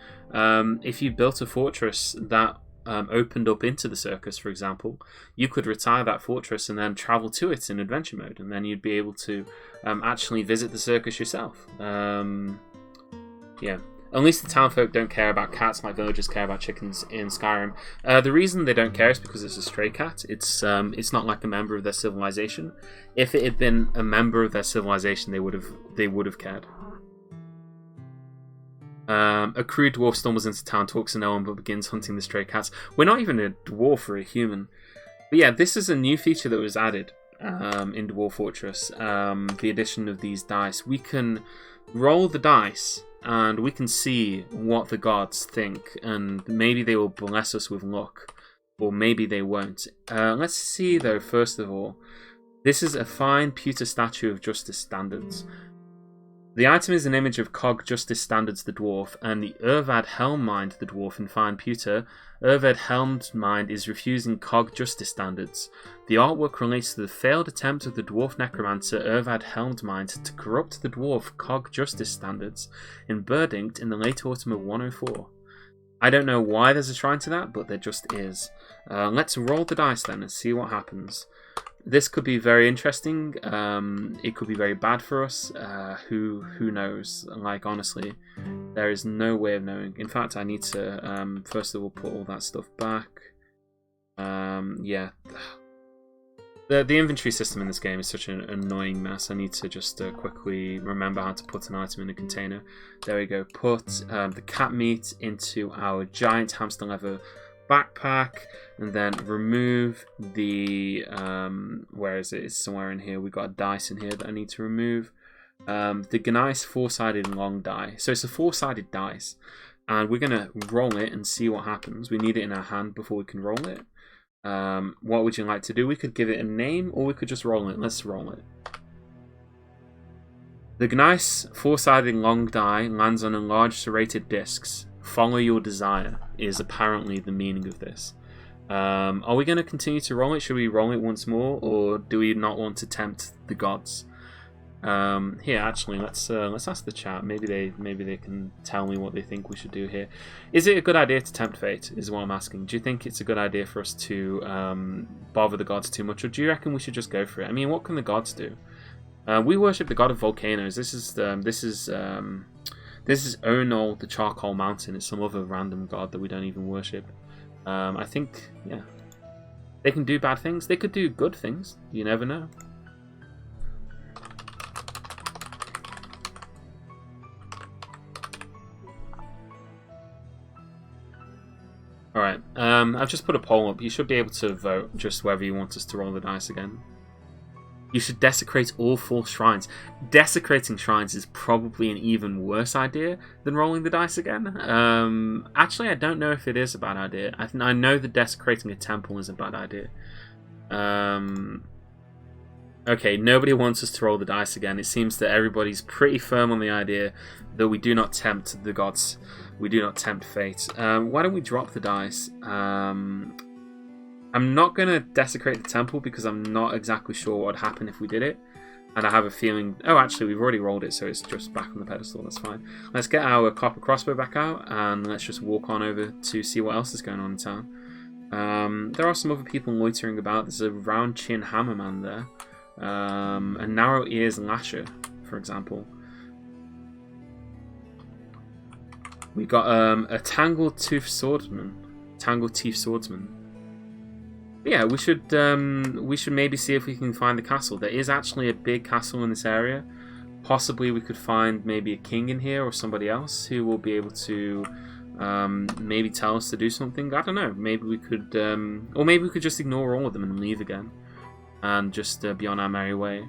if you built a fortress that opened up into the circus, for example, you could retire that fortress and then travel to it in adventure mode, and then you'd be able to actually visit the circus yourself. Yeah. At least the townfolk don't care about cats like villagers care about chickens in Skyrim. The reason they don't care is because it's a stray cat. It's not like a member of their civilization. If it had been a member of their civilization, they would have cared. A crude dwarf stumbles into town, talks to no one, but begins hunting the stray cats. We're not even a dwarf or a human. But yeah, this is a new feature that was added in Dwarf Fortress. The addition of these dice. We can roll the dice, and we can see what the gods think, and maybe they will bless us with luck, or maybe they won't. Let's see, though, first of all. This is a fine pewter statue of Justice Standards. The item is an image of Cog Justice Standards the dwarf, and the Urvad Helmmind the dwarf in fine pewter. Urvad Helmmind is refusing Cog Justice Standards. The artwork relates to the failed attempt of the dwarf necromancer Urvad Helmmind to corrupt the dwarf Cog Justice Standards in Berdingt in the late autumn of 104. I don't know why there's a shrine to that, but there just is. Let's roll the dice then and see what happens. This could be very interesting. It could be very bad for us. Who knows? Like, honestly, there is no way of knowing. In fact, I need to first of all put all that stuff back. Yeah. The inventory system in this game is such an annoying mess. I need to just quickly remember how to put an item in a container. There we go. Put the cat meat into our giant hamster leather backpack, and then remove the where is it? It's somewhere in here. We got a dice in here that I need to remove. The nice four-sided long die. So it's a four-sided dice, and we're gonna roll it and see what happens. We need it in our hand before we can roll it. What would you like to do? We could give it a name, or we could just roll it. Let's roll it. The nice four-sided long die lands on enlarged serrated discs. Follow your desire is apparently the meaning of this. Are we going to continue to roll it? Should we roll it once more, or do we not want to tempt the gods? Here, actually, let's ask the chat. Maybe they can tell me what they think we should do here. Is it a good idea to tempt fate? Is what I'm asking. Do you think it's a good idea for us to bother the gods too much, or do you reckon we should just go for it? I mean, what can the gods do? We worship the god of volcanoes. This is Onol, the Charcoal Mountain. It's some other random god that we don't even worship. I think, yeah, they can do bad things. They could do good things. You never know. Alright, I've just put a poll up. You should be able to vote just whether you want us to roll the dice again. You should desecrate all 4 shrines. Desecrating shrines is probably an even worse idea than rolling the dice again. Actually, I don't know if it is a bad idea. I know that desecrating a temple is a bad idea. Okay, nobody wants us to roll the dice again. It seems that everybody's pretty firm on the idea that we do not tempt the gods. We do not tempt fate. Why don't we drop the dice? I'm not going to desecrate the temple because I'm not exactly sure what would happen if we did it. And I have a feeling... Oh, actually, we've already rolled it, so it's just back on the pedestal. That's fine. Let's get our copper crossbow back out, and let's just walk on over to see what else is going on in town. There are some other people loitering about. There's a round chin hammerman there. A narrow ears lasher, for example. We got a tangled tooth swordsman. Tangled teeth swordsman. Yeah, we should maybe see if we can find the castle. There is actually a big castle in this area. Possibly we could find maybe a king in here or somebody else who will be able to maybe tell us to do something. I don't know. Maybe we could, or maybe we could just ignore all of them and leave again, and just be on our merry way.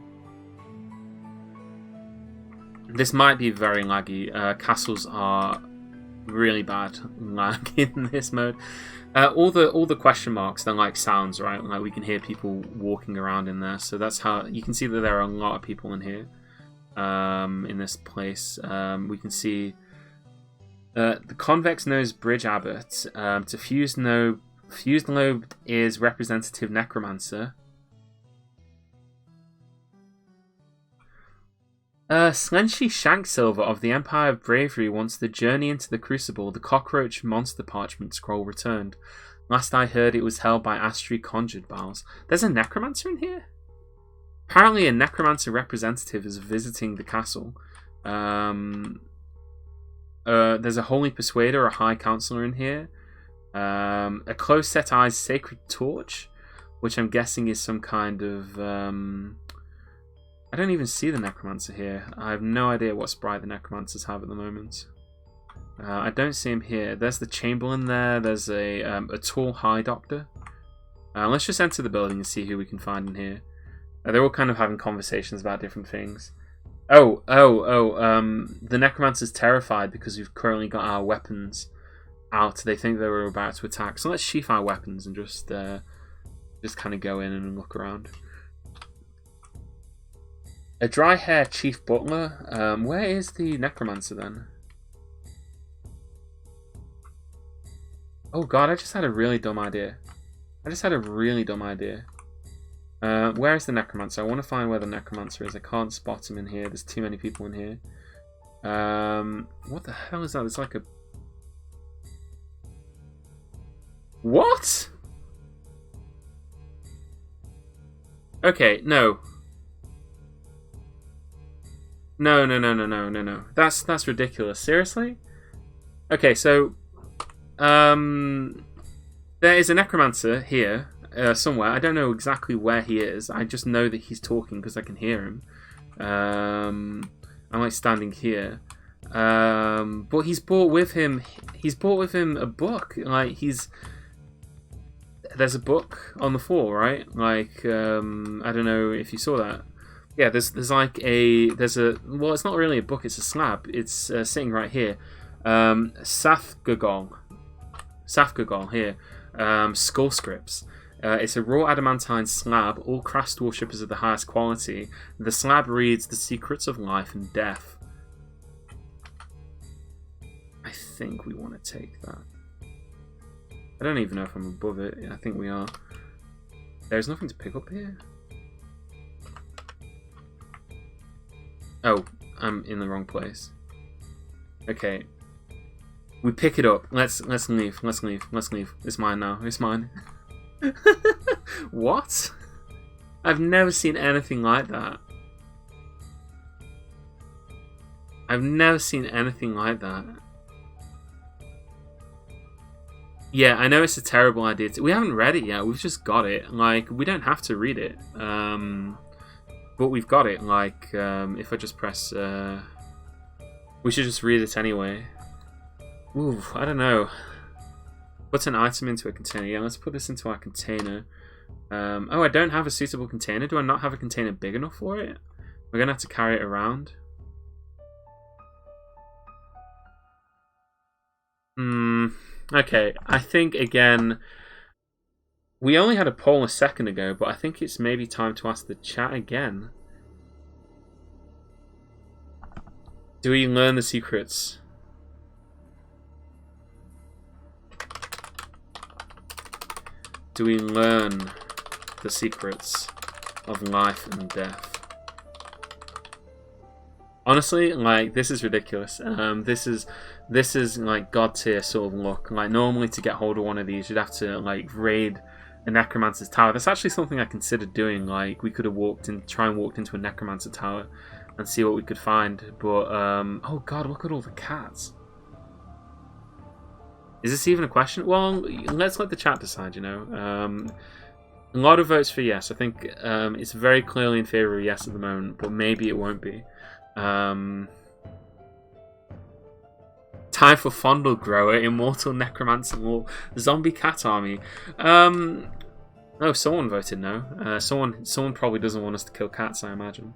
This might be very laggy. Castles are really bad lag in this mode. All the question marks, they're like sounds, right? Like we can hear people walking around in there. So that's how you can see that there are a lot of people in here. In this place, we can see the convex nose bridge abbot. To fused lobe is representative necromancer. Slenshi Shanksilver of the Empire of Bravery wants the journey into the Crucible. The cockroach monster parchment scroll returned. Last I heard, it was held by Astri conjured bowels. There's a necromancer in here? Apparently a necromancer representative is visiting the castle. There's a holy persuader, a high counselor in here. A close-set eyes sacred torch, which I'm guessing is some kind of... I don't even see the necromancer here. I have no idea what sprite the necromancers have at the moment. I don't see him here. There's the chamberlain there. There's a tall high doctor. Let's just enter the building and see who we can find in here. They're all kind of having conversations about different things. The necromancer's terrified because we've currently got our weapons out. They think they were about to attack. So let's sheath our weapons and just kind of go in and look around. A dry hair chief butler. Where is the necromancer then? Oh god, I just had a really dumb idea. Where is the necromancer? I want to find where the necromancer is. I can't spot him in here. There's too many people in here. What the hell is that? It's like a... What? Okay, no. No. That's ridiculous. Seriously? Okay, so there is a necromancer here somewhere. I don't know exactly where he is. I just know that he's talking because I can hear him. I'm like standing here. But he's brought with him. He's brought with him a book. Like there's a book on the floor, right? Like I don't know if you saw that. Yeah, there's well, it's not really a book. It's a slab. It's sitting right here. Safgagol here. Skull scripts. It's a raw adamantine slab, all crafts worshippers of the highest quality. The slab reads the secrets of life and death. I think we want to take that. I don't even know if I'm above it. I think we are. There's nothing to pick up here. Oh, I'm in the wrong place. Okay. We pick it up. Let's leave. Let's leave. It's mine now. It's mine. What? I've never seen anything like that. I've never seen anything like that. Yeah, I know it's a terrible idea. We haven't read it yet. We've just got it. Like, we don't have to read it. But we've got it. Like, if I just press... we should just read it anyway. Ooh, I don't know. Put an item into a container. Yeah, let's put this into our container. Oh, I don't have a suitable container. Do I not have a container big enough for it? We're going to have to carry it around. Okay, I think, again... We only had a poll a second ago, but I think it's maybe time to ask the chat again. Do we learn the secrets? Do we learn the secrets of life and death? Honestly, like, this is ridiculous. This is like god tier sort of luck. Like, normally to get hold of one of these, you'd have to like raid a necromancer's tower. That's actually something I considered doing. Like, we could have walked into a necromancer tower and see what we could find. But oh god, look at all the cats. Is this even a question? Well, let's let the chat decide, you know. A lot of votes for yes. I think it's very clearly in favour of yes at the moment, but maybe it won't be. Time for Fondle Grower, Immortal Necromancer Lore, Zombie Cat Army. Oh, someone voted no. Someone probably doesn't want us to kill cats, I imagine.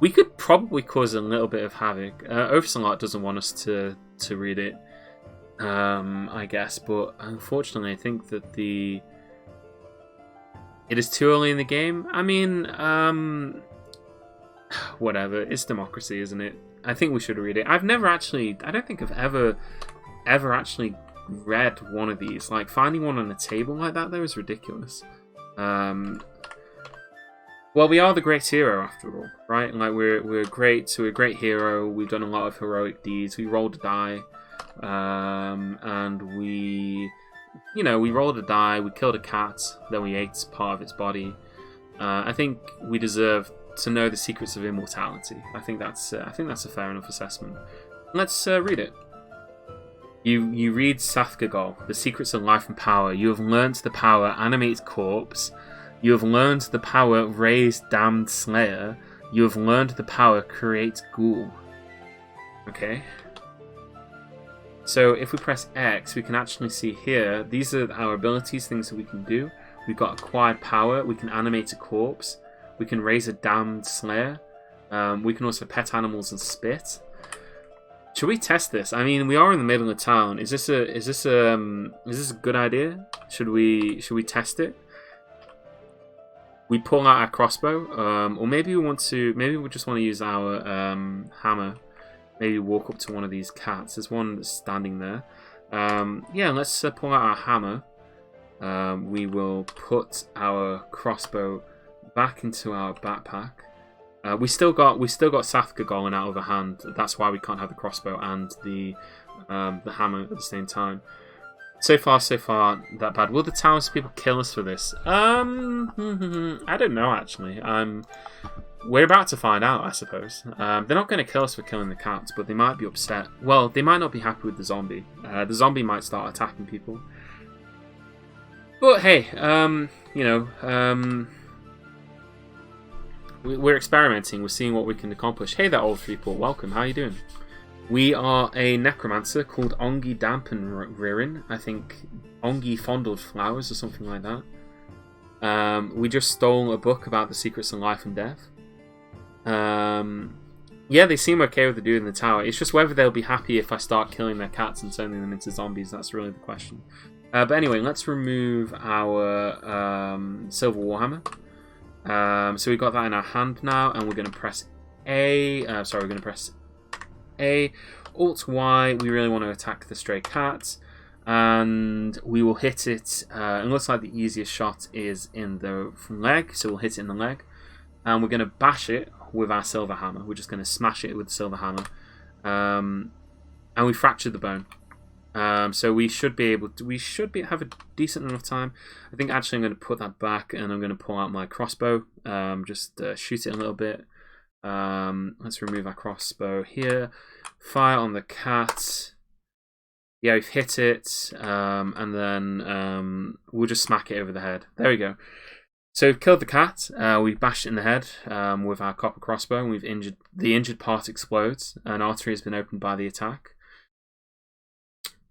We could probably cause a little bit of havoc. Oversalot doesn't want us to read it, I guess, but unfortunately I think that it is too early in the game. I mean, whatever. It's democracy, isn't it? I think we should read it. I don't think I've ever actually read one of these. Like, finding one on a table like that, though, is ridiculous. Well, we are the great hero after all, right? Like, we're great. So we're a great hero. We've done a lot of heroic deeds. We rolled a die, and we rolled a die. We killed a cat. Then we ate part of its body. I think we deserve to know the secrets of immortality. I think that's a fair enough assessment. Let's read it. You read Safgagol, the secrets of life and power. You have learnt the power animate corpse. You have learned the power raise damned slayer. You have learned the power create ghoul. Okay. So if we press X, we can actually see here, these are our abilities, things that we can do. We've got acquired power. We can animate a corpse. We can raise a damned slayer. We can also pet animals and spit. Should we test this? I mean, we are in the middle of town. Is this a good idea? Should we test it? We pull out our crossbow, or maybe we just want to use our hammer. Maybe walk up to one of these cats. There's one that's standing there. Yeah, let's pull out our hammer. We will put our crossbow back into our backpack. We still got Safka going out of a hand. That's why we can't have the crossbow and the hammer at the same time. So far, that bad. Will the townspeople kill us for this? I don't know actually. We're about to find out, I suppose. They're not going to kill us for killing the cats, but they might be upset. Well, they might not be happy with the zombie. The zombie might start attacking people. But hey, you know, we're experimenting. We're seeing what we can accomplish. Hey there, old people. Welcome. How are you doing? We are a necromancer called Ongi Dampenririn. I think Ongi Fondled Flowers or something like that. We just stole a book about the secrets of life and death. Yeah, they seem okay with the dude in the tower. It's just whether they'll be happy if I start killing their cats and turning them into zombies. That's really the question. But anyway, let's remove our silver warhammer. So we got that in our hand now, and we're going to press A. Sorry, we're going to press A. Alt Y. We really want to attack the stray cat, and we will hit it. It looks like the easiest shot is in the leg, so we'll hit it in the leg, and we're going to bash it with our silver hammer. We're just going to smash it with the silver hammer, and we fractured the bone. So we should be able to. Have a decent enough time. I think actually I'm going to put that back, and I'm going to pull out my crossbow. Just shoot it a little bit. Let's remove our crossbow here. Fire on the cat. Yeah, we've hit it, and then we'll just smack it over the head. There we go. So we've killed the cat. We bashed it in the head with our copper crossbow, and we've injured. The injured part explodes. An artery has been opened by the attack.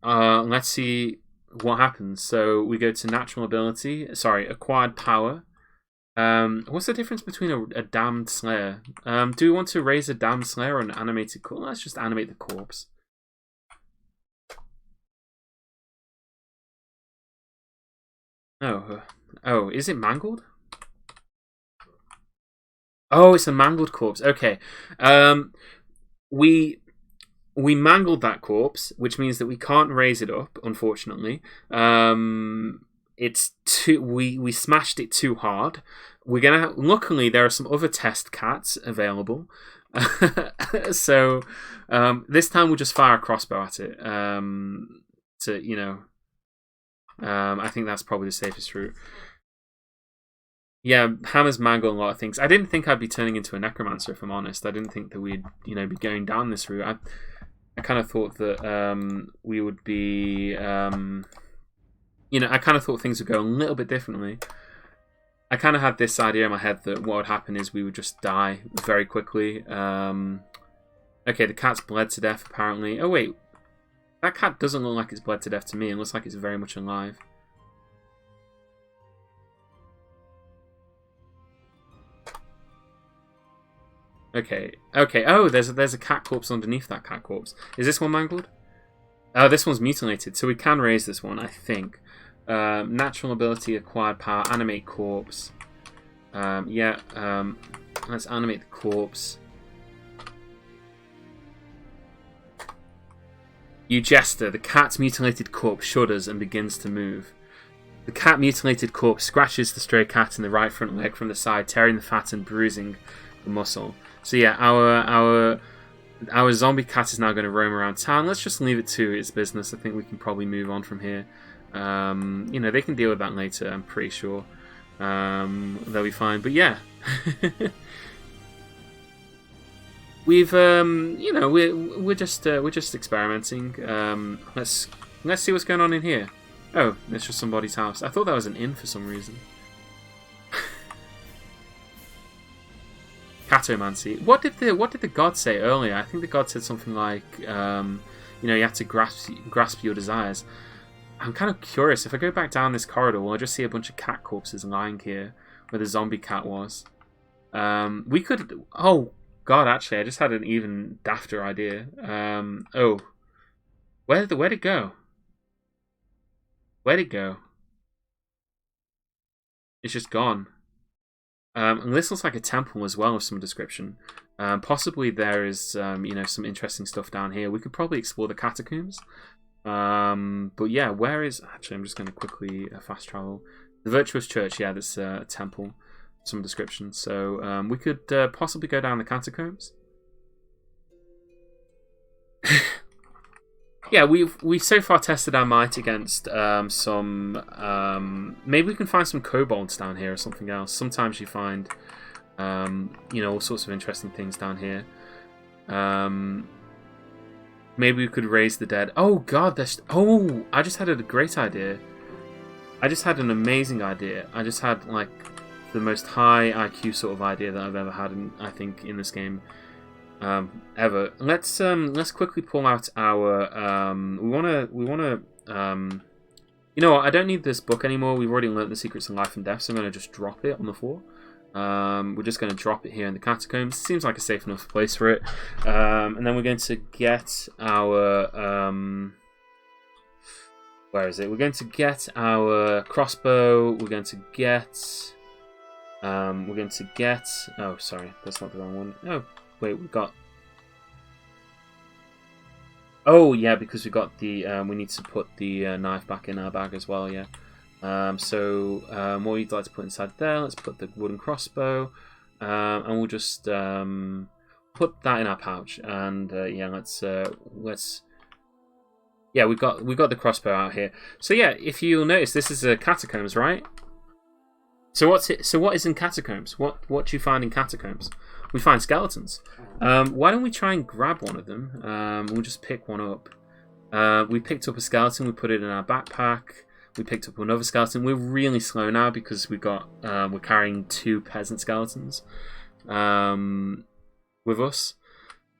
Let's see what happens. So we go to natural ability. Sorry, acquired power. What's the difference between a damned slayer? Do we want to raise a damned slayer or an animated corpse? Let's just animate the corpse. Oh, is it mangled? Oh, it's a mangled corpse. Okay. We mangled that corpse, which means that we can't raise it up, unfortunately. It's too. We smashed it too hard. We're gonna. Luckily, there are some other test cats available, so this time we'll just fire a crossbow at it. I think that's probably the safest route. Yeah, hammers mangle a lot of things. I didn't think I'd be turning into a necromancer, if I'm honest. I didn't think that we'd, be going down this route. I kind of thought that we would be, I kind of thought things would go a little bit differently. I kind of had this idea in my head that what would happen is we would just die very quickly. Okay, the cat's bled to death, apparently. Oh, wait. That cat doesn't look like it's bled to death to me. It looks like it's very much alive. Okay. Oh, there's a cat corpse underneath that cat corpse. Is this one mangled? Oh, this one's mutilated, so we can raise this one, I think. Natural ability, acquired power, animate corpse. Let's animate the corpse. You jester, the cat's mutilated corpse shudders and begins to move. The cat mutilated corpse scratches the stray cat in the right front leg from the side, tearing the fat and bruising the muscle. So yeah, our zombie cat is now going to roam around town. Let's just leave it to its business. I think we can probably move on from here. They can deal with that later, I'm pretty sure. They'll be fine. But yeah. we're just experimenting. Let's see what's going on in here. Oh, it's just somebody's house. I thought that was an inn for some reason. Catomancy. What did the god say earlier? I think the god said something like, you have to grasp your desires. I'm kind of curious. If I go back down this corridor, will I just see a bunch of cat corpses lying here where the zombie cat was? We could. Oh god, actually, I just had an even dafter idea. Where'd it go? Where'd it go? It's just gone. And this looks like a temple as well of some description. Possibly there is, some interesting stuff down here. We could probably explore the catacombs. But yeah, where is... Actually, I'm just going to quickly fast travel. The Virtuous Church, yeah, that's a temple. some description. So we could possibly go down the catacombs. Yeah, we've so far tested our might against some. Maybe we can find some kobolds down here or something else. Sometimes you find, all sorts of interesting things down here. Maybe we could raise the dead. Oh God, I just had a great idea. I just had an amazing idea. I just had like the most high IQ sort of idea that I've ever had, I think, in this game. Ever. Let's quickly pull out our we wanna you know what, I don't need this book anymore. We've already learnt the secrets of life and death, so I'm gonna just drop it on the floor. We're just gonna drop it here in the catacombs. Seems like a safe enough place for it. And then we're going to get our where is it? We're going to get our crossbow. We're going to get oh sorry, that's not the wrong one. Oh wait, we got. Oh yeah, because we got the. We need to put the knife back in our bag as well. Yeah. So what we'd like to put inside there. Let's put the wooden crossbow, and we'll just put that in our pouch. And yeah, let's. Yeah, we got the crossbow out here. So yeah, if you'll notice, this is a catacombs, right? So what's it? So what is in catacombs? What do you find in catacombs? We find skeletons. Why don't we try and grab one of them? We'll just pick one up. We picked up a skeleton. We put it in our backpack. We picked up another skeleton. We're really slow now because we're carrying 2 peasant skeletons with us.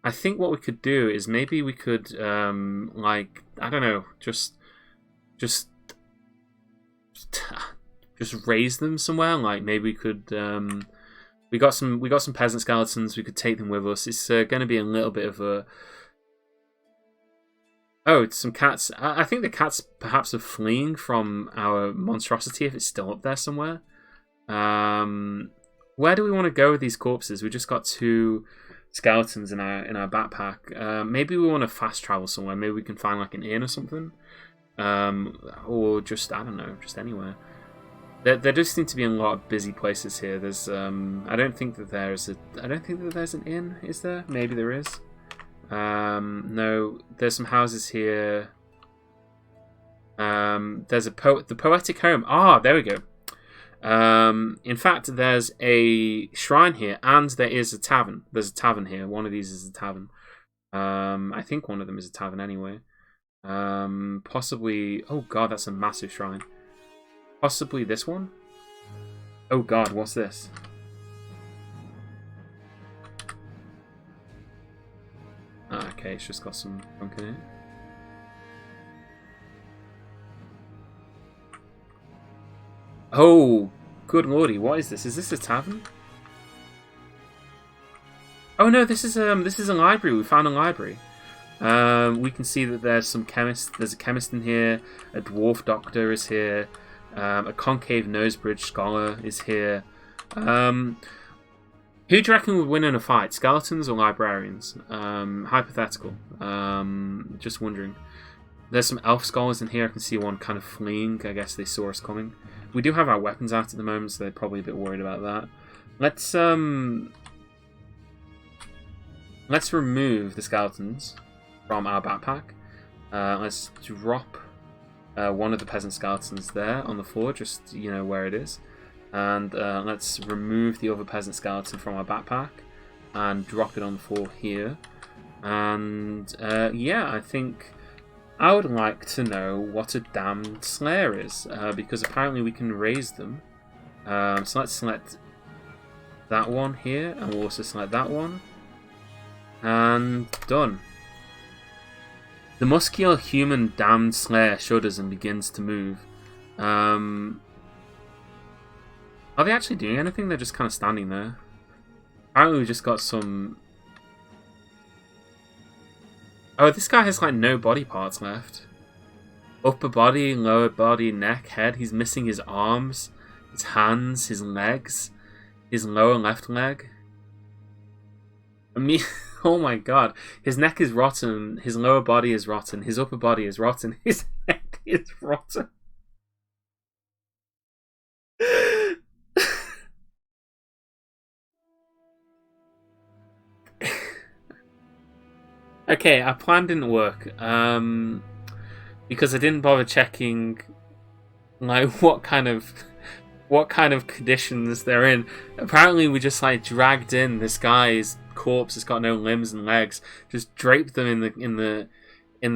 I think what we could do is maybe we could like, I don't know, just raise them somewhere. Like maybe we could. We got some peasant skeletons. We could take them with us. It's going to be a little bit of a. Oh, it's some cats. I think the cats perhaps are fleeing from our monstrosity if it's still up there somewhere. Where do we want to go with these corpses? We just got 2 skeletons in our backpack. Maybe we want to fast travel somewhere. Maybe we can find like an inn or something, or just I don't know, just anywhere. There does seem to be a lot of busy places here. There's I don't think that there's an inn, is there? Maybe there is. No, there's some houses here. There's the poetic home. Ah, there we go. In fact, there's a shrine here, and there is a tavern. There's a tavern here. One of these is a tavern. I think one of them is a tavern anyway. Possibly. Oh God, that's a massive shrine. Possibly this one? Oh God, what's this? Okay, it's just got some junk in it. Oh, good lordy, what is this? Is this a tavern? Oh no, this is a library. We found a library. We can see that there's some chemists. There's a chemist in here. A dwarf doctor is here. A concave nosebridge scholar is here. Who do you reckon would win in a fight? Skeletons or librarians? Hypothetical. Just wondering. There's some elf scholars in here. I can see one kind of fleeing. I guess they saw us coming. We do have our weapons out at the moment, so they're probably a bit worried about that. Let's remove the skeletons from our backpack. Let's drop one of the peasant skeletons there on the floor, just where it is, and let's remove the other peasant skeleton from our backpack and drop it on the floor here. And yeah, I think I would like to know what a damned slayer is, because apparently we can raise them. So let's select that one here, and we'll also select that one, and done. The muscular human damned slayer shudders and begins to move. Are they actually doing anything? They're just kind of standing there. Apparently we just got some... Oh, this guy has like no body parts left. Upper body, lower body, neck, head. He's missing his arms, his hands, his legs, his lower left leg. I mean... Oh my God, his neck is rotten, his lower body is rotten, his upper body is rotten, his neck is rotten. Okay, our plan didn't work. Because I didn't bother checking, like, what kind of conditions they're in. Apparently, we just like dragged in this guy's corpse that's got no limbs and legs, just draped them in the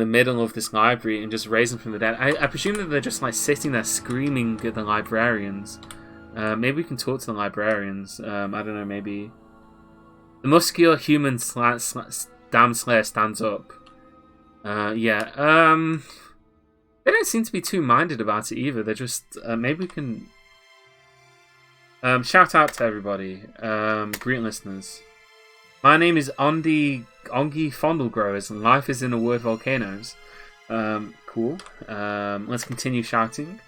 middle of this library and just raised them from the dead. I presume that they're just like sitting there screaming at the librarians. Maybe we can talk to the librarians. I don't know. Maybe the muscular human damn slayer stands up. Yeah. They don't seem to be too minded about it either. They're just maybe we can shout out to everybody. Greet listeners. My name is Ongi Fondlegrowers, and life is in a word volcanoes. Cool. Let's continue shouting.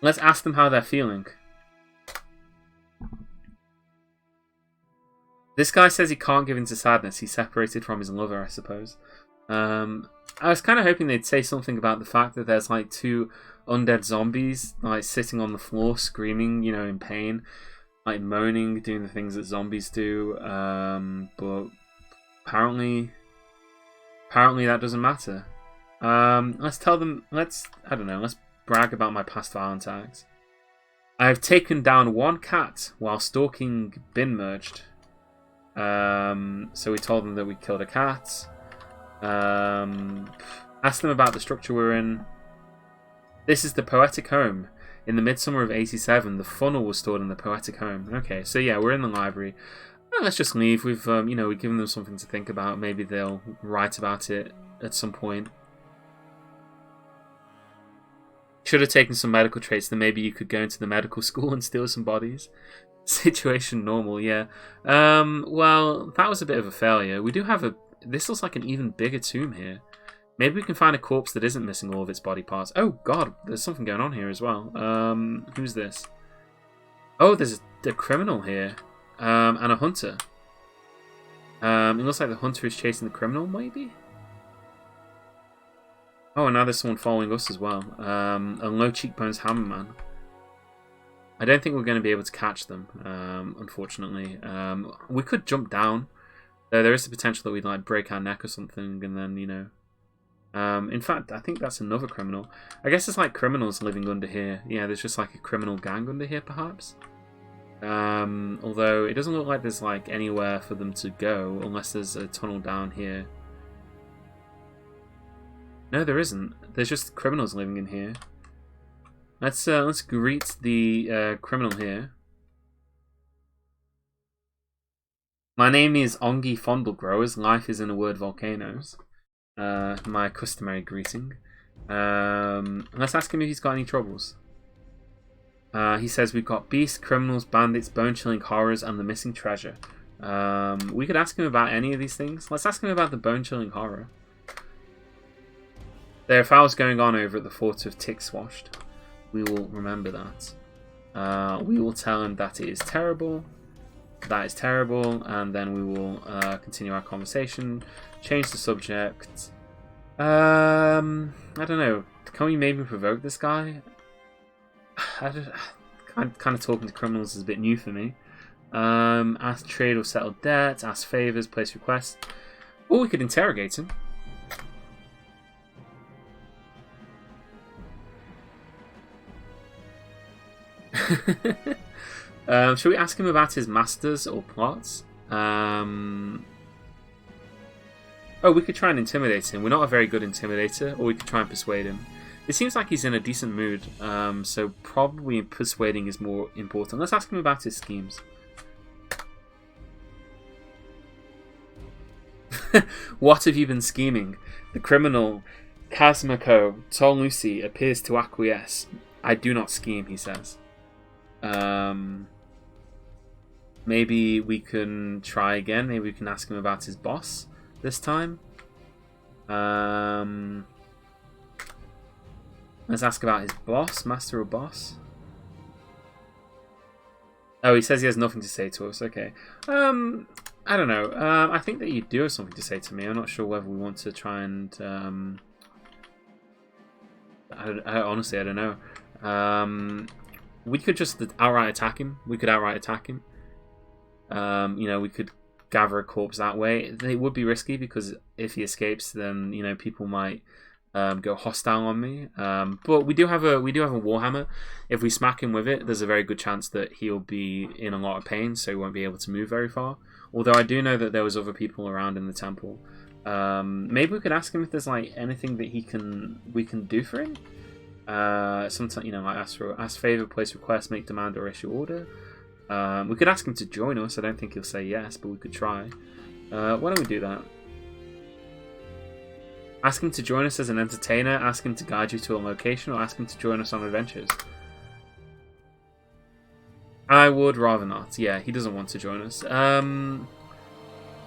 Let's ask them how they're feeling. This guy says he can't give in to sadness. He's separated from his lover, I suppose. I was kind of hoping they'd say something about the fact that there's like 2 undead zombies like sitting on the floor screaming, you know, in pain, like moaning, doing the things that zombies do. But apparently that doesn't matter. Let's tell them. Let's brag about my past violent acts. I have taken down 1 cat while stalking bin merged. So we told them that we killed a cat. Asked them about the structure we're in. This is the Poetic Home. In the midsummer of 87, the funnel was stored in the Poetic Home. Okay, so yeah, we're in the library. Let's just leave. We've we've given them something to think about. Maybe they'll write about it at some point. Should have taken some medical traits. Then maybe you could go into the medical school and steal some bodies. Situation normal, yeah. Well, that was a bit of a failure. We do have this looks like an even bigger tomb here. Maybe we can find a corpse that isn't missing all of its body parts. Oh god, there's something going on here as well. Who's this? Oh, there's a criminal here. And a hunter. It looks like the hunter is chasing the criminal, maybe? Oh, and now there's someone following us as well. A low cheekbones hammerman. I don't think we're going to be able to catch them, unfortunately. We could jump down. There is the potential that we'd like break our neck or something, and then, you know. In fact, I think that's another criminal. I guess it's like criminals living under here. Yeah, there's just like a criminal gang under here, perhaps. Although it doesn't look like there's like anywhere for them to go unless there's a tunnel down here. No, there isn't. There's just criminals living in here. Let's greet the criminal here. My name is Ongi Fondlegrowers. Life is in a word volcanoes. My customary greeting. Let's ask him if he's got any troubles. He says we've got beasts, criminals, bandits, bone-chilling horrors, and the missing treasure. We could ask him about any of these things. Let's ask him about the bone-chilling horror. There are fouls going on over at the fort of Tickswashed. We will remember that. We will tell him that it is terrible. That is terrible, and then we will continue our conversation. Change the subject. I don't know. Can we maybe provoke this guy? Kind of talking to criminals is a bit new for me. Ask trade or settle debt. Ask favors. Place requests. Or we could interrogate him. Should we ask him about his masters or plots? Oh, we could try and intimidate him. We're not a very good intimidator, or we could try and persuade him. It seems like he's in a decent mood, so probably persuading is more important. Let's ask him about his schemes. What have you been scheming? The criminal Kazmako Tolnusi appears to acquiesce. I do not scheme, he says. Maybe we can try again. Maybe we can ask him about his boss this time. Let's ask about his boss, master or boss. Oh, he says he has nothing to say to us. Okay. I don't know. I think that you do have something to say to me. I'm not sure whether we want to try and. Honestly, I don't know. We could just outright attack him. We could outright attack him. You know, we could gather a corpse that way. It would be risky because if he escapes, then people might go hostile on me. But we do have a warhammer. If we smack him with it, there's a very good chance that he'll be in a lot of pain, so he won't be able to move very far. Although I do know that there was other people around in the temple. Maybe we could ask him if there's like anything that we can do for him. Sometimes like ask favor, place request, make demand, or issue order. We could ask him to join us. I don't think he'll say yes, but we could try. Why don't we do that? Ask him to join us as an entertainer, ask him to guide you to a location, or ask him to join us on adventures. I would rather not. Yeah, he doesn't want to join us.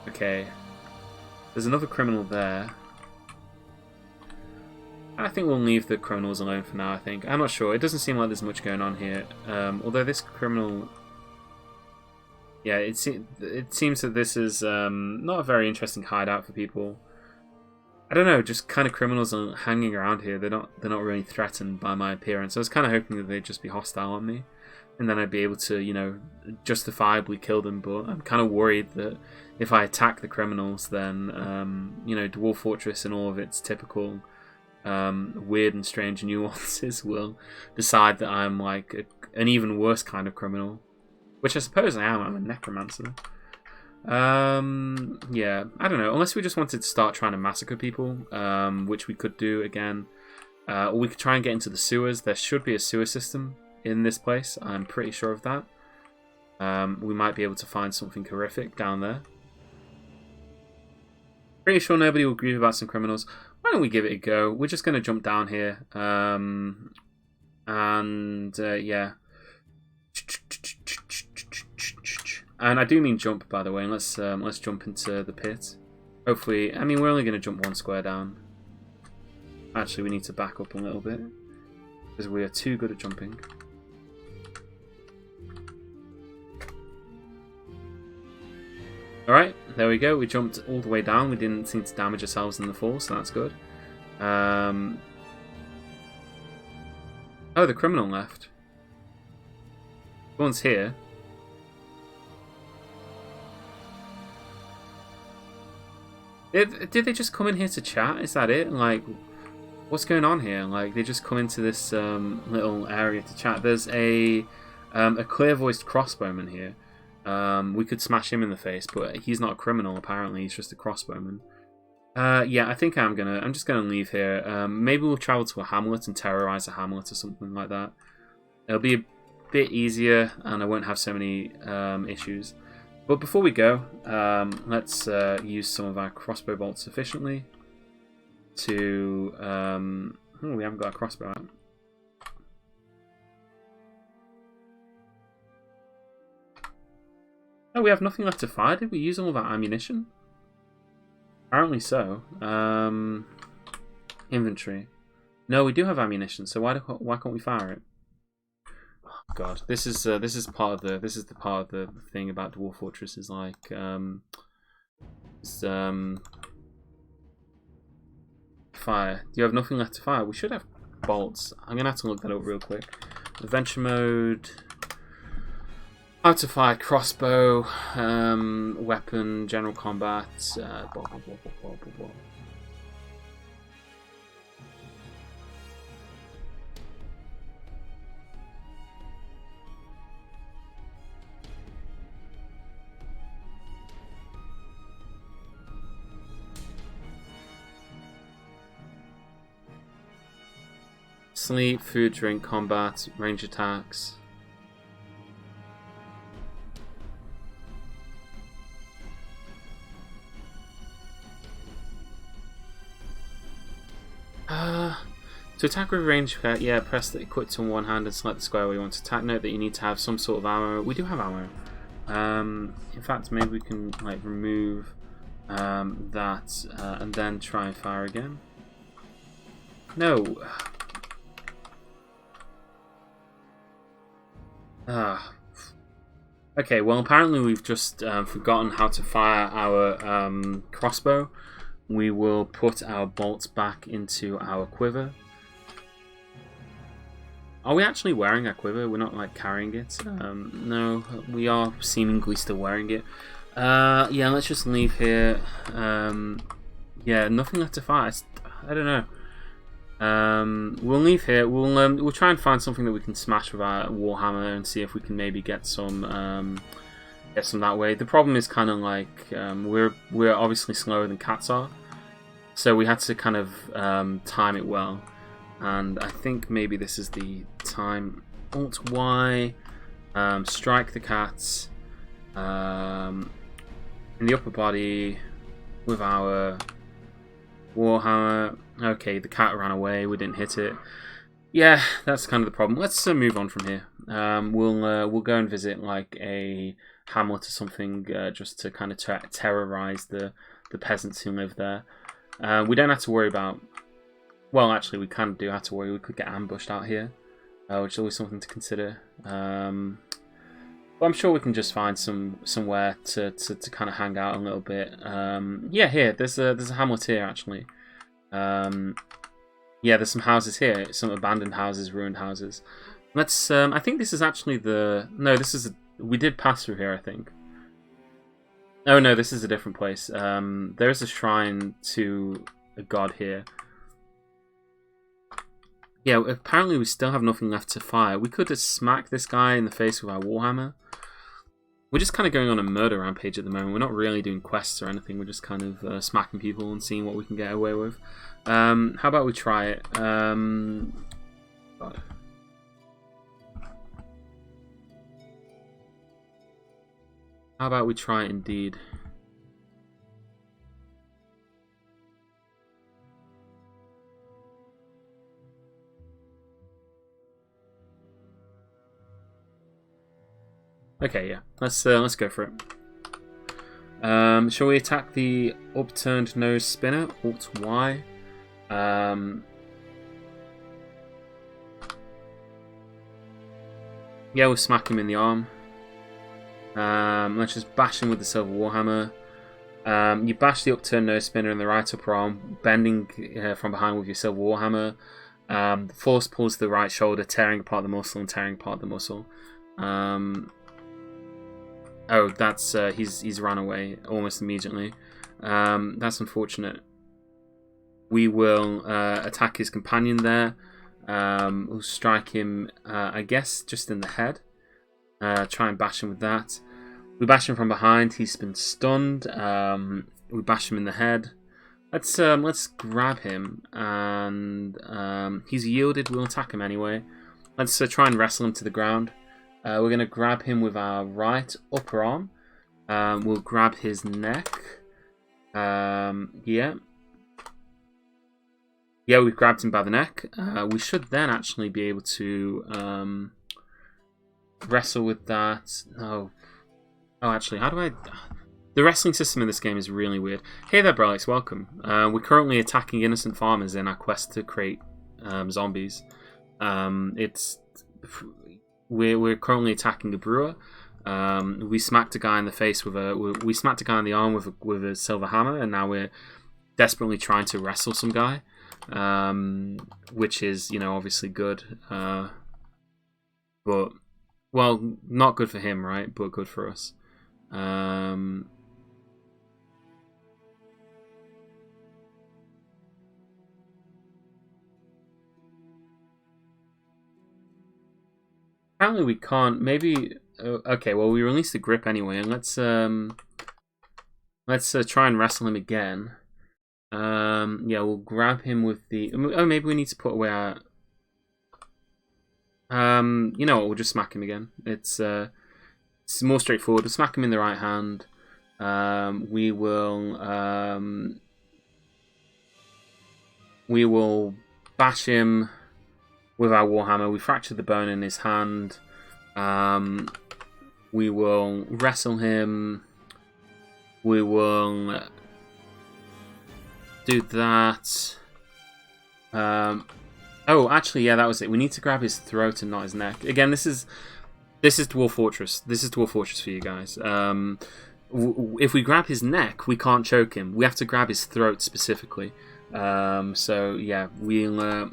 Okay. There's another criminal there. I think we'll leave the criminals alone for now, I think. I'm not sure. It doesn't seem like there's much going on here. Although this criminal... Yeah, it seems that this is not a very interesting hideout for people. I don't know, just kind of criminals are hanging around here. They're not really threatened by my appearance. I was kind of hoping that they'd just be hostile on me, and then I'd be able to, justifiably kill them. But I'm kind of worried that if I attack the criminals, then Dwarf Fortress and all of its typical weird and strange nuances will decide that I'm like an even worse kind of criminal, which I suppose I am. I'm a necromancer. Yeah, I don't know, unless we just wanted to start trying to massacre people, which we could do again, or we could try and get into the sewers. There should be a sewer system in this place, I'm pretty sure of that. We might be able to find something horrific down there. Pretty sure nobody will grieve about some criminals. Why don't we give it a go? We're just going to jump down here, yeah. And I do mean jump, by the way. And let's jump into the pit. Hopefully, I mean, we're only going to jump one square down. Actually, we need to back up a little bit because we are too good at jumping. Alright, there we go. We jumped all the way down. We didn't seem to damage ourselves in the fall, so that's good. Oh, the criminal left. One's here. Did they just come in here to chat? Is that it? Like, what's going on here? Like, they just come into this little area to chat. There's a clear-voiced crossbowman here. We could smash him in the face, but he's not a criminal. Apparently, he's just a crossbowman. Yeah, I think I'm just gonna leave here. Maybe we'll travel to a hamlet and terrorize a hamlet or something like that. It'll be a bit easier, and I won't have so many issues. But before we go, let's use some of our crossbow bolts efficiently to... oh, we haven't got a crossbow out. Oh, we have nothing left to fire. Did we use all of our ammunition? Apparently so. Inventory. No, we do have ammunition, so why can't we fire it? God, this is the part of the thing about Dwarf Fortress is like fire. Do you have nothing left to fire? We should have bolts. I'm gonna have to look that up real quick. Adventure mode. How to fire crossbow, weapon, general combat. Blah, blah, blah, blah, blah, blah. Sleep, food, drink, combat, range attacks. To attack with range, yeah, press the equip on one hand and select the square where you want to attack. Note that you need to have some sort of ammo. We do have ammo. In fact, maybe we can like remove that and then try and fire again. No. Okay, well apparently we've just forgotten how to fire our crossbow. We will put our bolts back into our quiver. Are we actually wearing our quiver? We're not like carrying it. No, we are seemingly still wearing it. Yeah, let's just leave here. Yeah, nothing left to fight. I don't know. We'll leave here. We'll try and find something that we can smash with our Warhammer and see if we can maybe get some that way. The problem is kind of like we're obviously slower than cats are, so we had to kind of time it well. And I think maybe this is the time. Alt Y, strike the cats in the upper body with our Warhammer. Okay, the cat ran away. We didn't hit it. Yeah, that's kind of the problem. Let's move on from here. We'll go and visit like a hamlet or something, just to kind of terrorize the peasants who live there. We don't have to worry about. Well, actually, we kind of do have to worry. We could get ambushed out here, which is always something to consider. But I'm sure we can just find somewhere to kind of hang out a little bit. Yeah, here there's a hamlet here actually. Yeah, there's some houses here, some abandoned houses, ruined houses. Let's. I think this is actually the. No, this is. We did pass through here, I think. Oh no, this is a different place. There is a shrine to a god here. Yeah, apparently we still have nothing left to fire. We could just smack this guy in the face with our Warhammer. We're just kind of going on a murder rampage at the moment. We're not really doing quests or anything. We're just kind of smacking people and seeing what we can get away with. How about we try it? God. How about we try it indeed? Okay, yeah. Let's go for it. Shall we attack the upturned nose spinner? Alt Y. Yeah, we'll smack him in the arm. Let's just bash him with the silver warhammer. You bash the upturned nose spinner in the right upper arm, bending from behind with your silver warhammer. The force pulls the right shoulder, tearing apart the muscle and tearing apart the muscle. Oh, that's he's run away almost immediately. That's unfortunate. We will attack his companion there. We'll strike him, I guess, just in the head. Try and bash him with that. We bash him from behind. He's been stunned. We bash him in the head. Let's grab him, and he's yielded. We'll attack him anyway. Let's try and wrestle him to the ground. We're going to grab him with our right upper arm. We'll grab his neck. Yeah. Yeah, we've grabbed him by the neck. We should then actually be able to wrestle with that. Oh, actually, how do I... The wrestling system in this game is really weird. Hey there, Brelix, welcome. We're currently attacking innocent farmers in our quest to create zombies. We're currently attacking a brewer. We smacked a guy in the face with we smacked a guy in the arm with a silver hammer, and now we're desperately trying to wrestle some guy, which is, you know, obviously good, but well, not good for him, right? But good for us. Apparently we can't. Maybe okay. Well, we released the grip anyway, and let's try and wrestle him again. Yeah, we'll grab him with the. Oh, maybe we need to put away our. You know what? We'll just smack him again. It's more straightforward. We'll smack him in the right hand. We will bash him with our warhammer. We fractured the bone in his hand. We will wrestle him. We will do that. Oh, actually, yeah, that was it. We need to grab his throat and not his neck. Again, this is Dwarf Fortress. This is Dwarf Fortress for you guys. If we grab his neck, we can't choke him. We have to grab his throat specifically. So yeah, we'll.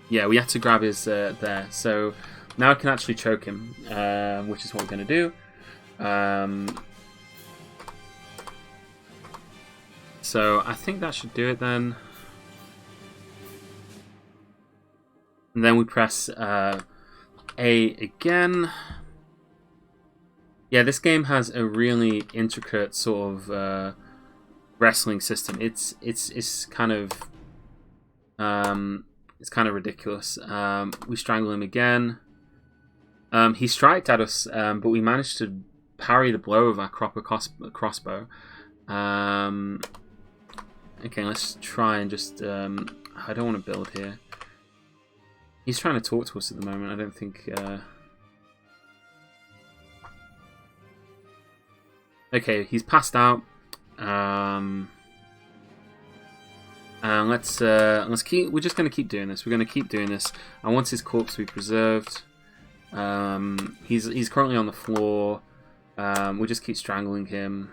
Yeah, we have to grab his there. So now I can actually choke him, which is what we're going to do. So I think that should do it then. And then we press A again. Yeah, this game has a really intricate sort of wrestling system. It's kind of ridiculous. We strangle him again. He striked at us, but we managed to parry the blow of our crossbow. Okay, let's try and just... I don't want to build here. He's trying to talk to us at the moment. I don't think... Okay, he's passed out. Let's keep. We're just gonna keep doing this. We're gonna keep doing this. I want his corpse to be preserved. He's currently on the floor. We just keep strangling him.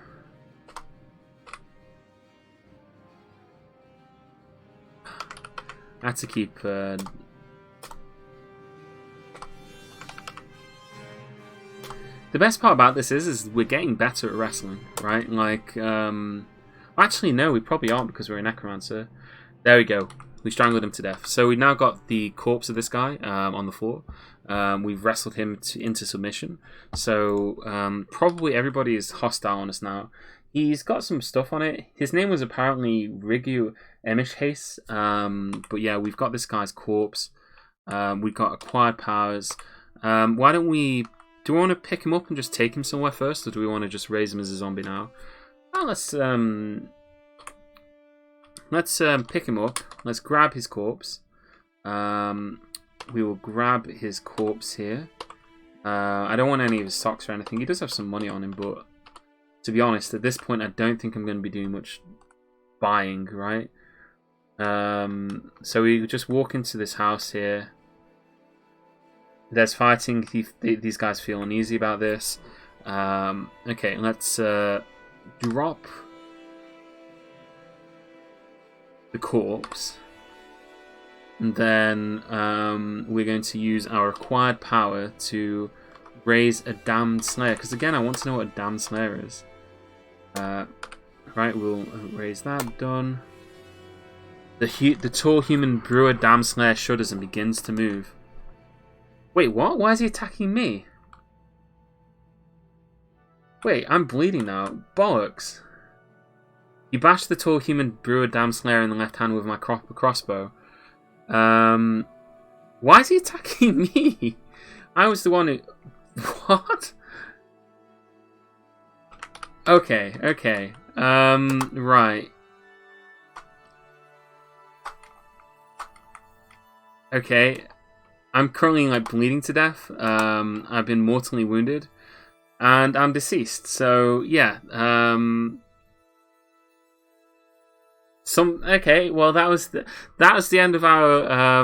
I had to keep. The best part about this is we're getting better at wrestling, right? Like, actually, no, we probably aren't because we're a necromancer. There we go. We strangled him to death. So we've now got the corpse of this guy on the floor. We've wrestled him into submission. So probably everybody is hostile on us now. He's got some stuff on it. His name was apparently Rigu Emishhace. But yeah, we've got this guy's corpse. We've got acquired powers. Why don't we... Do we want to pick him up and just take him somewhere first, or do we want to just raise him as a zombie now? Well, let's pick him up. Let's grab his corpse. We will grab his corpse here. I don't want any of his socks or anything. He does have some money on him, but to be honest, at this point, I don't think I'm going to be doing much buying, right? So we just walk into this house here. There's fighting. These guys feel uneasy about this. Okay, let's drop the corpse. And then we're going to use our acquired power to raise a damned slayer. Because again, I want to know what a damned slayer is. Right, we'll raise that. Done. The tall human brewer damned slayer shudders and begins to move. Wait, what? Why is he attacking me? Wait, I'm bleeding now. Bollocks. You bashed the tall human brewer damn slayer in the left hand with my crossbow. Why is he attacking me? I was the one who... What? Okay. Right. Okay. I'm currently like bleeding to death. I've been mortally wounded, and I'm deceased. So yeah. Okay. Well, that was the end of our.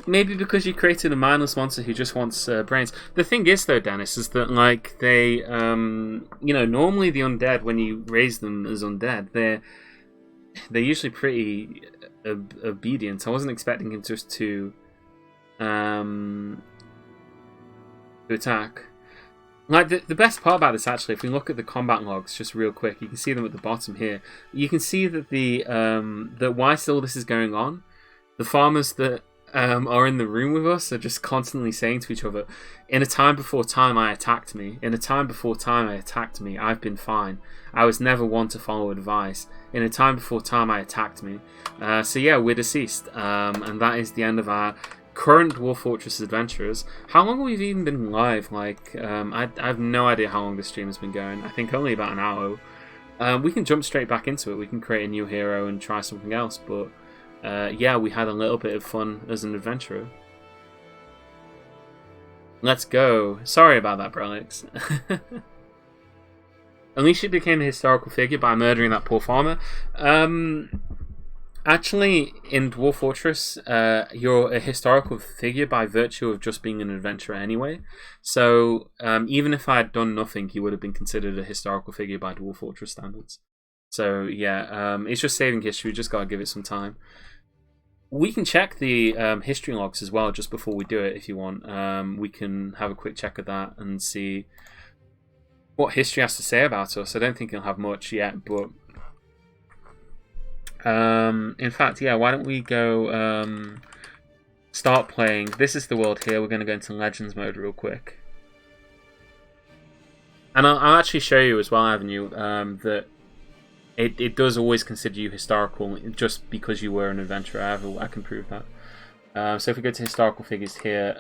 Maybe because you created a mindless monster who just wants brains. The thing is, though, Dennis, is that like they, normally the undead, when you raise them as undead, they're usually pretty obedient. I wasn't expecting him just to attack. Like the best part about this, actually, if we look at the combat logs just real quick, you can see them at the bottom here. You can see that that whilst all this is going on, the farmers that are in the room with us are just constantly saying to each other, "In a time before time, I attacked me. In a time before time, I attacked me. I've been fine. I was never one to follow advice. In a time before time, I attacked me." So yeah, we're deceased, and that is the end of our current Dwarf Fortress adventurers. How long have we even been live? Like, I have no idea how long this stream has been going. I think only about an hour. We can jump straight back into it. We can create a new hero and try something else, but yeah, we had a little bit of fun as an adventurer. Let's go. Sorry about that, Brelix. Alicia became a historical figure by murdering that poor farmer. Actually, in Dwarf Fortress, you're a historical figure by virtue of just being an adventurer anyway. So even if I had done nothing, he would have been considered a historical figure by Dwarf Fortress standards. So yeah, it's just saving history. Just gotta give it some time. We can check the history logs as well just before we do it if you want. We can have a quick check of that and see what history has to say about us. I don't think it'll have much yet, but in fact, yeah, why don't we go start playing. This is the world here. We're going to go into Legends mode real quick. And I'll actually show you as well, Avenue, that it does always consider you historical just because you were an adventurer. I can prove that. So if we go to historical figures here,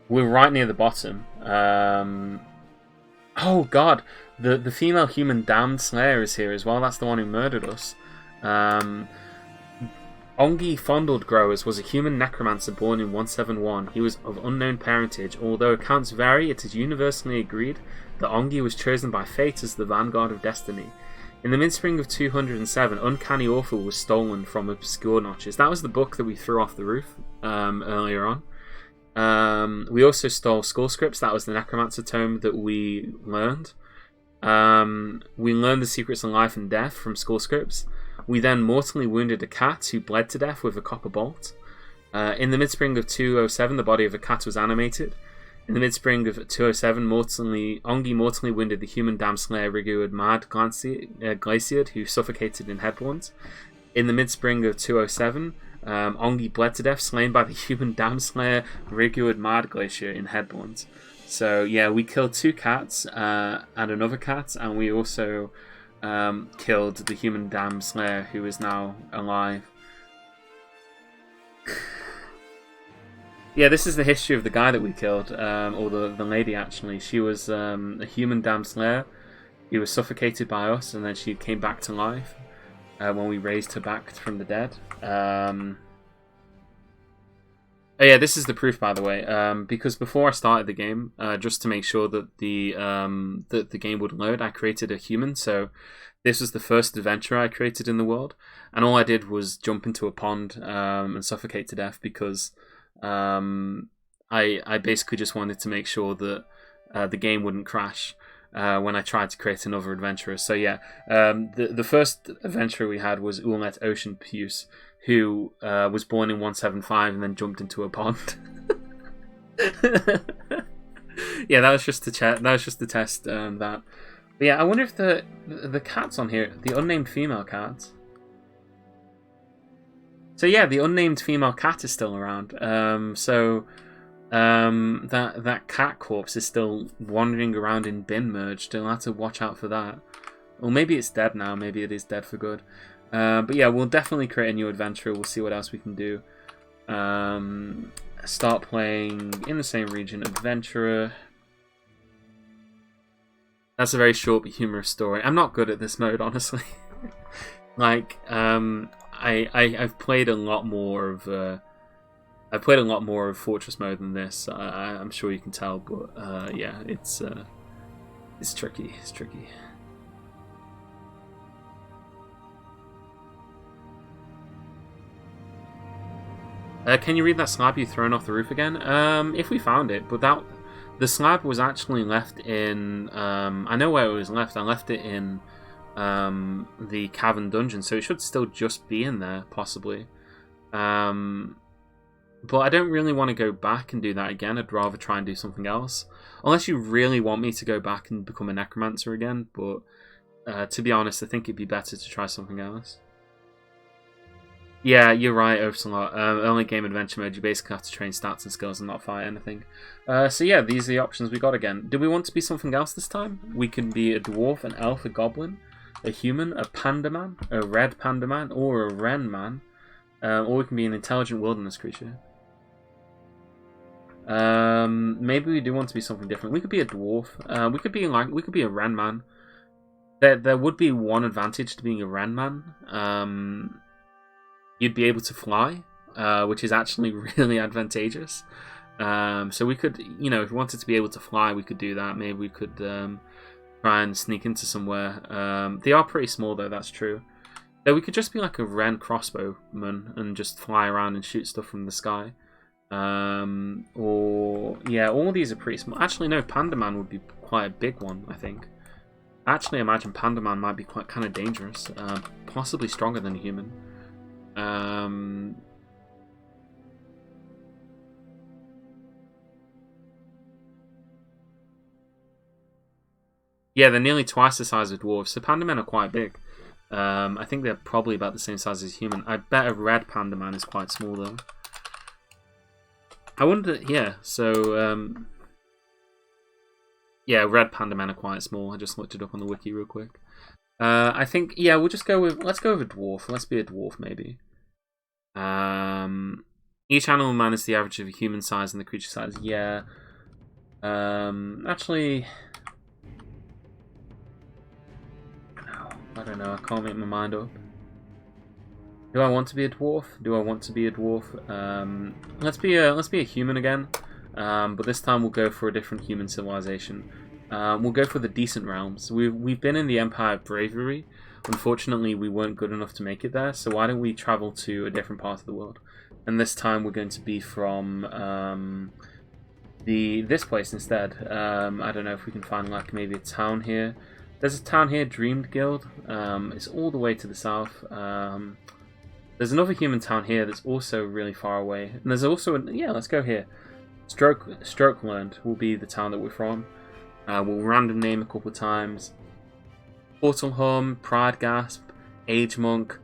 we're right near the bottom. Oh god, the female human damned slayer is here as well. That's the one who murdered us. Ongi Fondled Growers was a human necromancer born in 171. He was of unknown parentage. Although accounts vary, it is universally agreed that Ongi was chosen by fate as the vanguard of destiny. In the mid-spring of 207, Uncanny Awful was stolen from Obscure Notches. That was the book that we threw off the roof earlier on. We also stole Skull Scripts. That was the Necromancer tome that we learned. We learned the secrets of life and death from Skull Scripts. We then mortally wounded a cat who bled to death with a copper bolt. In the mid-spring of 207, the body of a cat was animated. In the mid-spring of 207, Ongi mortally wounded the human dam slayer Riguard Mad Glaciard, who suffocated in headlands. In the mid-spring of 207, Ongi bled to death, slain by the human dam slayer Riguard Mad Glacier in headlands. So yeah, we killed 2 cats and another cat, and we also killed the human dam slayer who is now alive. Yeah, this is the history of the guy that we killed, or the lady actually. She was a human dam slayer. He was suffocated by us, and then she came back to life when we raised her back from the dead. Oh yeah, this is the proof, by the way. Because before I started the game, just to make sure that the game would load, I created a human. So this was the first adventure I created in the world, and all I did was jump into a pond and suffocate to death because I basically just wanted to make sure that the game wouldn't crash when I tried to create another adventurer. So yeah, the first adventurer we had was Ulet Ocean Puce, who was born in 175 and then jumped into a pond. Yeah, that was just to check. That was just to test that. But yeah, I wonder if the cat's on here, the unnamed female cat. So yeah, the unnamed female cat is still around. That cat corpse is still wandering around in bin merged. I'll have to watch out for that. Or maybe it's dead now. Maybe it is dead for good. But yeah, we'll definitely create a new adventure. We'll see what else we can do. Start playing in the same region. Adventurer. That's a very short but humorous story. I'm not good at this mode, honestly. Like, I've played a lot more of Fortress mode than this. I'm sure you can tell, but yeah, it's tricky. It's tricky. Can you read that slab you thrown off the roof again? If we found it, but the slab was actually left in. I know where it was left. I left it in the cavern dungeon, so it should still just be in there, possibly. But I don't really want to go back and do that again. I'd rather try and do something else. Unless you really want me to go back and become a necromancer again, but to be honest, I think it'd be better to try something else. Yeah, you're right, Ocelot. Only game adventure mode, you basically have to train stats and skills and not fight anything. So yeah, these are the options we got again. Do we want to be something else this time? We can be a dwarf, an elf, a goblin, a human, a panda man, a red panda man, or a wren man. Or we can be an intelligent wilderness creature. Maybe we do want to be something different. We could be a dwarf. We could be a wren man. There would be one advantage to being a wren man. You'd be able to fly, which is actually really advantageous. So we could, if we wanted to be able to fly, we could do that. Maybe we could try and sneak into somewhere. They are pretty small, though. That's true. So we could just be like a wren crossbowman and just fly around and shoot stuff from the sky. Or yeah, all these are pretty small. Actually, no, Panda Man would be quite a big one, I think. I actually imagine Panda Man might be quite kind of dangerous, possibly stronger than a human. Yeah, they're nearly twice the size of dwarves, so panda men are quite big. I think they're probably about the same size as human. I bet a red panda man is quite small, though. I wonder, yeah, so, yeah, red panda men are quite small. I just looked it up on the wiki real quick. I think, yeah, we'll just go with, let's go with a dwarf. Let's be a dwarf, maybe. Each animal man is the average of a human size and the creature size. Yeah. Actually, I don't know. I can't make my mind up. Do I want to be a dwarf? Do I want to be a dwarf? Let's be a human again. But this time we'll go for a different human civilization. We'll go for the decent realms. We've been in the Empire of Bravery. Unfortunately, we weren't good enough to make it there. So why don't we travel to a different part of the world? And this time we're going to be from this place instead. I don't know if we can find like maybe a town here. There's a town here, Dreamed Guild. It's all the way to the south. There's another human town here that's also really far away. And there's also yeah, let's go here. Strokeland will be the town that we're from. We'll random name a couple of times. Portal Hum, Pride Gasp, Age Monk,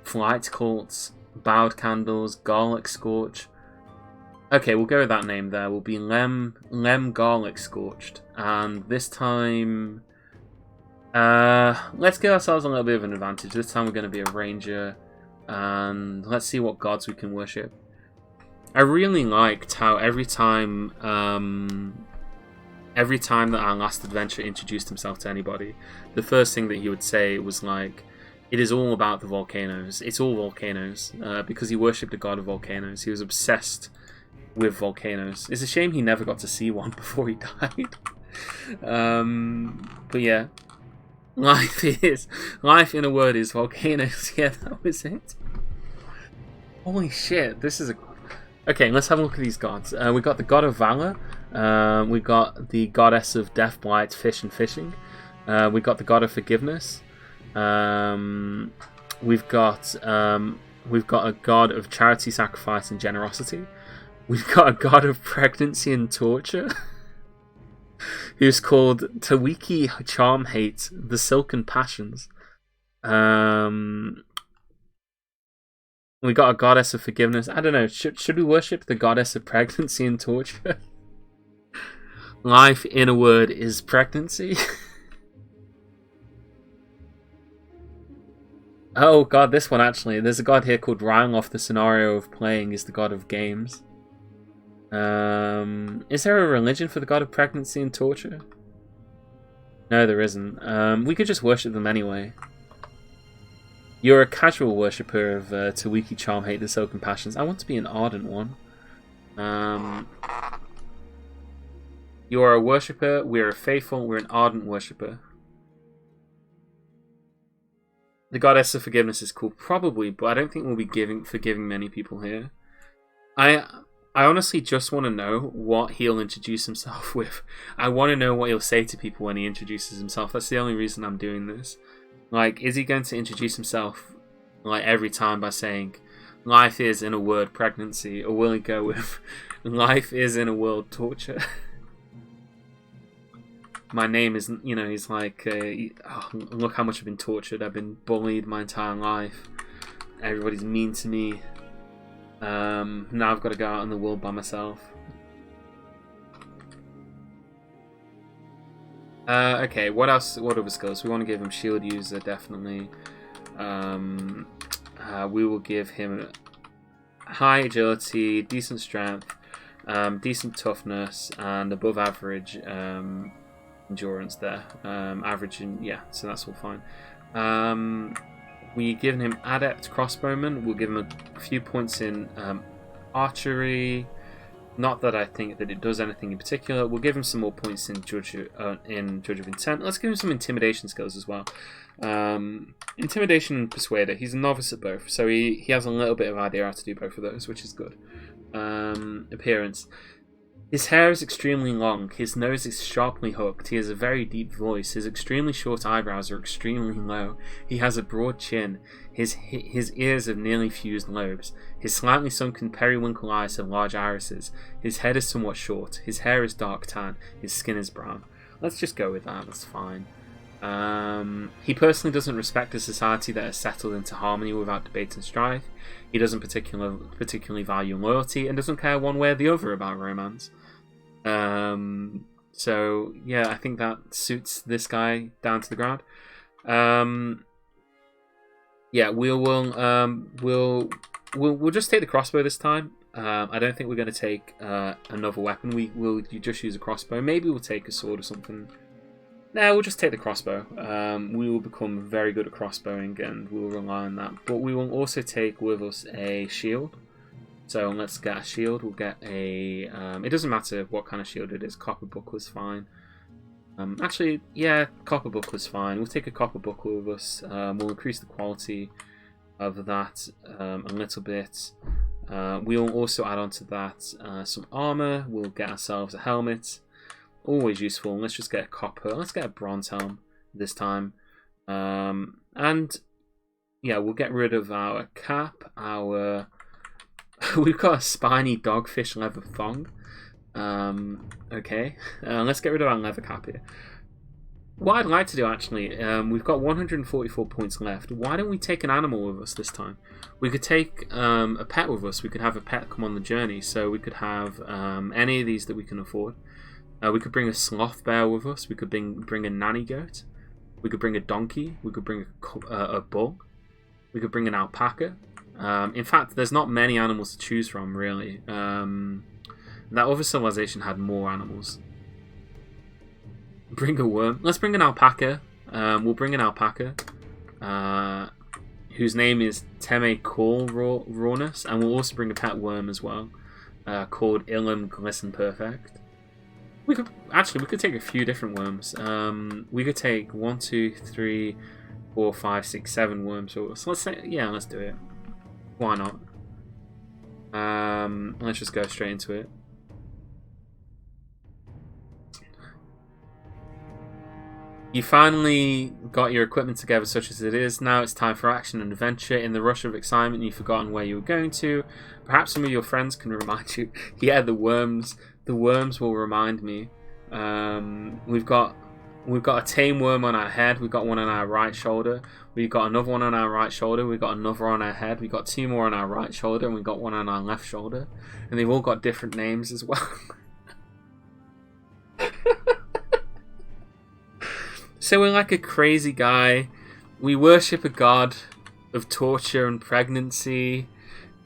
Flight Cults, Bowed Candles, Garlic Scorch. Okay, we'll go with that name there. We'll be Lem Garlic Scorched. And this time, let's give ourselves a little bit of an advantage. This time we're going to be a ranger. And let's see what gods we can worship. I really liked how every time that our last adventurer introduced himself to anybody, the first thing that he would say was like, it is all about the volcanoes. It's all volcanoes. Because he worshipped a god of volcanoes. He was obsessed with volcanoes. It's a shame he never got to see one before he died. But yeah. Life in a word is volcanoes. Yeah, that was it. Holy shit, this is a... Okay, let's have a look at these gods. We got the god of valor. We got the goddess of death, blight, fish, and fishing. We got the god of forgiveness. We've got a god of charity, sacrifice, and generosity. We've got a god of pregnancy and torture, who's called Tawiki Charm Hate, the Silken Passions. We got a goddess of forgiveness. I don't know. Should we worship the goddess of pregnancy and torture? Life, in a word, is pregnancy. Oh god, this one actually. There's a god here called Ryloth. The scenario of playing is the god of games. Is there a religion for the god of pregnancy and torture? No, there isn't. We could just worship them anyway. You're a casual worshipper of Tawiki Charm Hate the Silken Passions. I want to be an ardent one. You are a worshipper, we're a faithful, we're an ardent worshipper. The goddess of forgiveness is cool, probably, but I don't think we'll be forgiving many people here. I honestly just want to know what he'll introduce himself with. I want to know what he'll say to people when he introduces himself. That's the only reason I'm doing this. Like, is he going to introduce himself like every time by saying, life is, in a word, pregnancy? Or will he go with, life is, in a word, torture? My name is, you know, he's like, oh, look how much I've been tortured. I've been bullied my entire life. Everybody's mean to me. Now I've got to go out in the world by myself. Okay, what else? What other skills? We want to give him shield user, definitely. We will give him high agility, decent strength, decent toughness, and above average endurance there. Average, yeah, so that's all fine. We given him adept crossbowman. We'll give him a few points in archery. Not that I think that it does anything in particular. We'll give him some more points in Judge of Intent. Let's give him some intimidation skills as well. Intimidation and Persuader. He's a novice at both, so he has a little bit of idea how to do both of those, which is good. Appearance. His hair is extremely long, his nose is sharply hooked, he has a very deep voice, his extremely short eyebrows are extremely low, he has a broad chin, his ears have nearly fused lobes, his slightly sunken periwinkle eyes have large irises, his head is somewhat short, his hair is dark tan, his skin is brown. let's just go with that. That's fine. He personally doesn't respect a society that has settled into harmony without debate and strife. He doesn't particularly value loyalty and doesn't care one way or the other about romance. So yeah, I think that suits this guy down to the ground. Yeah, we'll just take the crossbow this time. I don't think we're going to take another weapon. We'll just use a crossbow. Maybe we'll take a sword or something. No, we'll just take the crossbow. We will become very good at crossbowing and we'll rely on that. But we will also take with us a shield. So let's get a shield. We'll get a... it doesn't matter what kind of shield it is. Copper buckler's fine. Actually, yeah, copper buckler's fine. We'll take a copper buckler with us. We'll increase the quality of that a little bit. We'll also add on to that some armor. We'll get ourselves a helmet. Always useful. Let's just get a copper. Let's get a bronze helm this time. And yeah, we'll get rid of our cap. We've got a spiny dogfish leather thong. Okay, let's get rid of our leather cap here. What I'd like to do actually, we've got 144 points left. Why don't we take an animal with us this time? We could take a pet with us. We could have a pet come on the journey. So we could have any of these that we can afford. We could bring a sloth bear with us. We could bring a nanny goat. We could bring a donkey. We could bring a bull. We could bring an alpaca. In fact, there's not many animals to choose from, really. That other civilization had more animals. Bring a worm. Let's bring an alpaca. We'll bring an alpaca. Whose name is Teme Rawness. And we'll also bring a pet worm as well. Called Ilum Glisten Perfect. We could take a few different worms. We could take 1, 2, 3, 4, 5, 6, 7 worms. So let's say, yeah, let's do it. Why not? Let's just go straight into it. You finally got your equipment together, such as it is. Now it's time for action and adventure. In the rush of excitement, you've forgotten where you were going to. Perhaps some of your friends can remind you. Yeah, the worms. The worms will remind me. We've got a tame worm on our head. We've got one on our right shoulder. We've got another one on our right shoulder. We've got another on our head. We've got 2 more on our right shoulder, and we've got one on our left shoulder. And they've all got different names as well. So we're like a crazy guy. We worship a god of torture and pregnancy.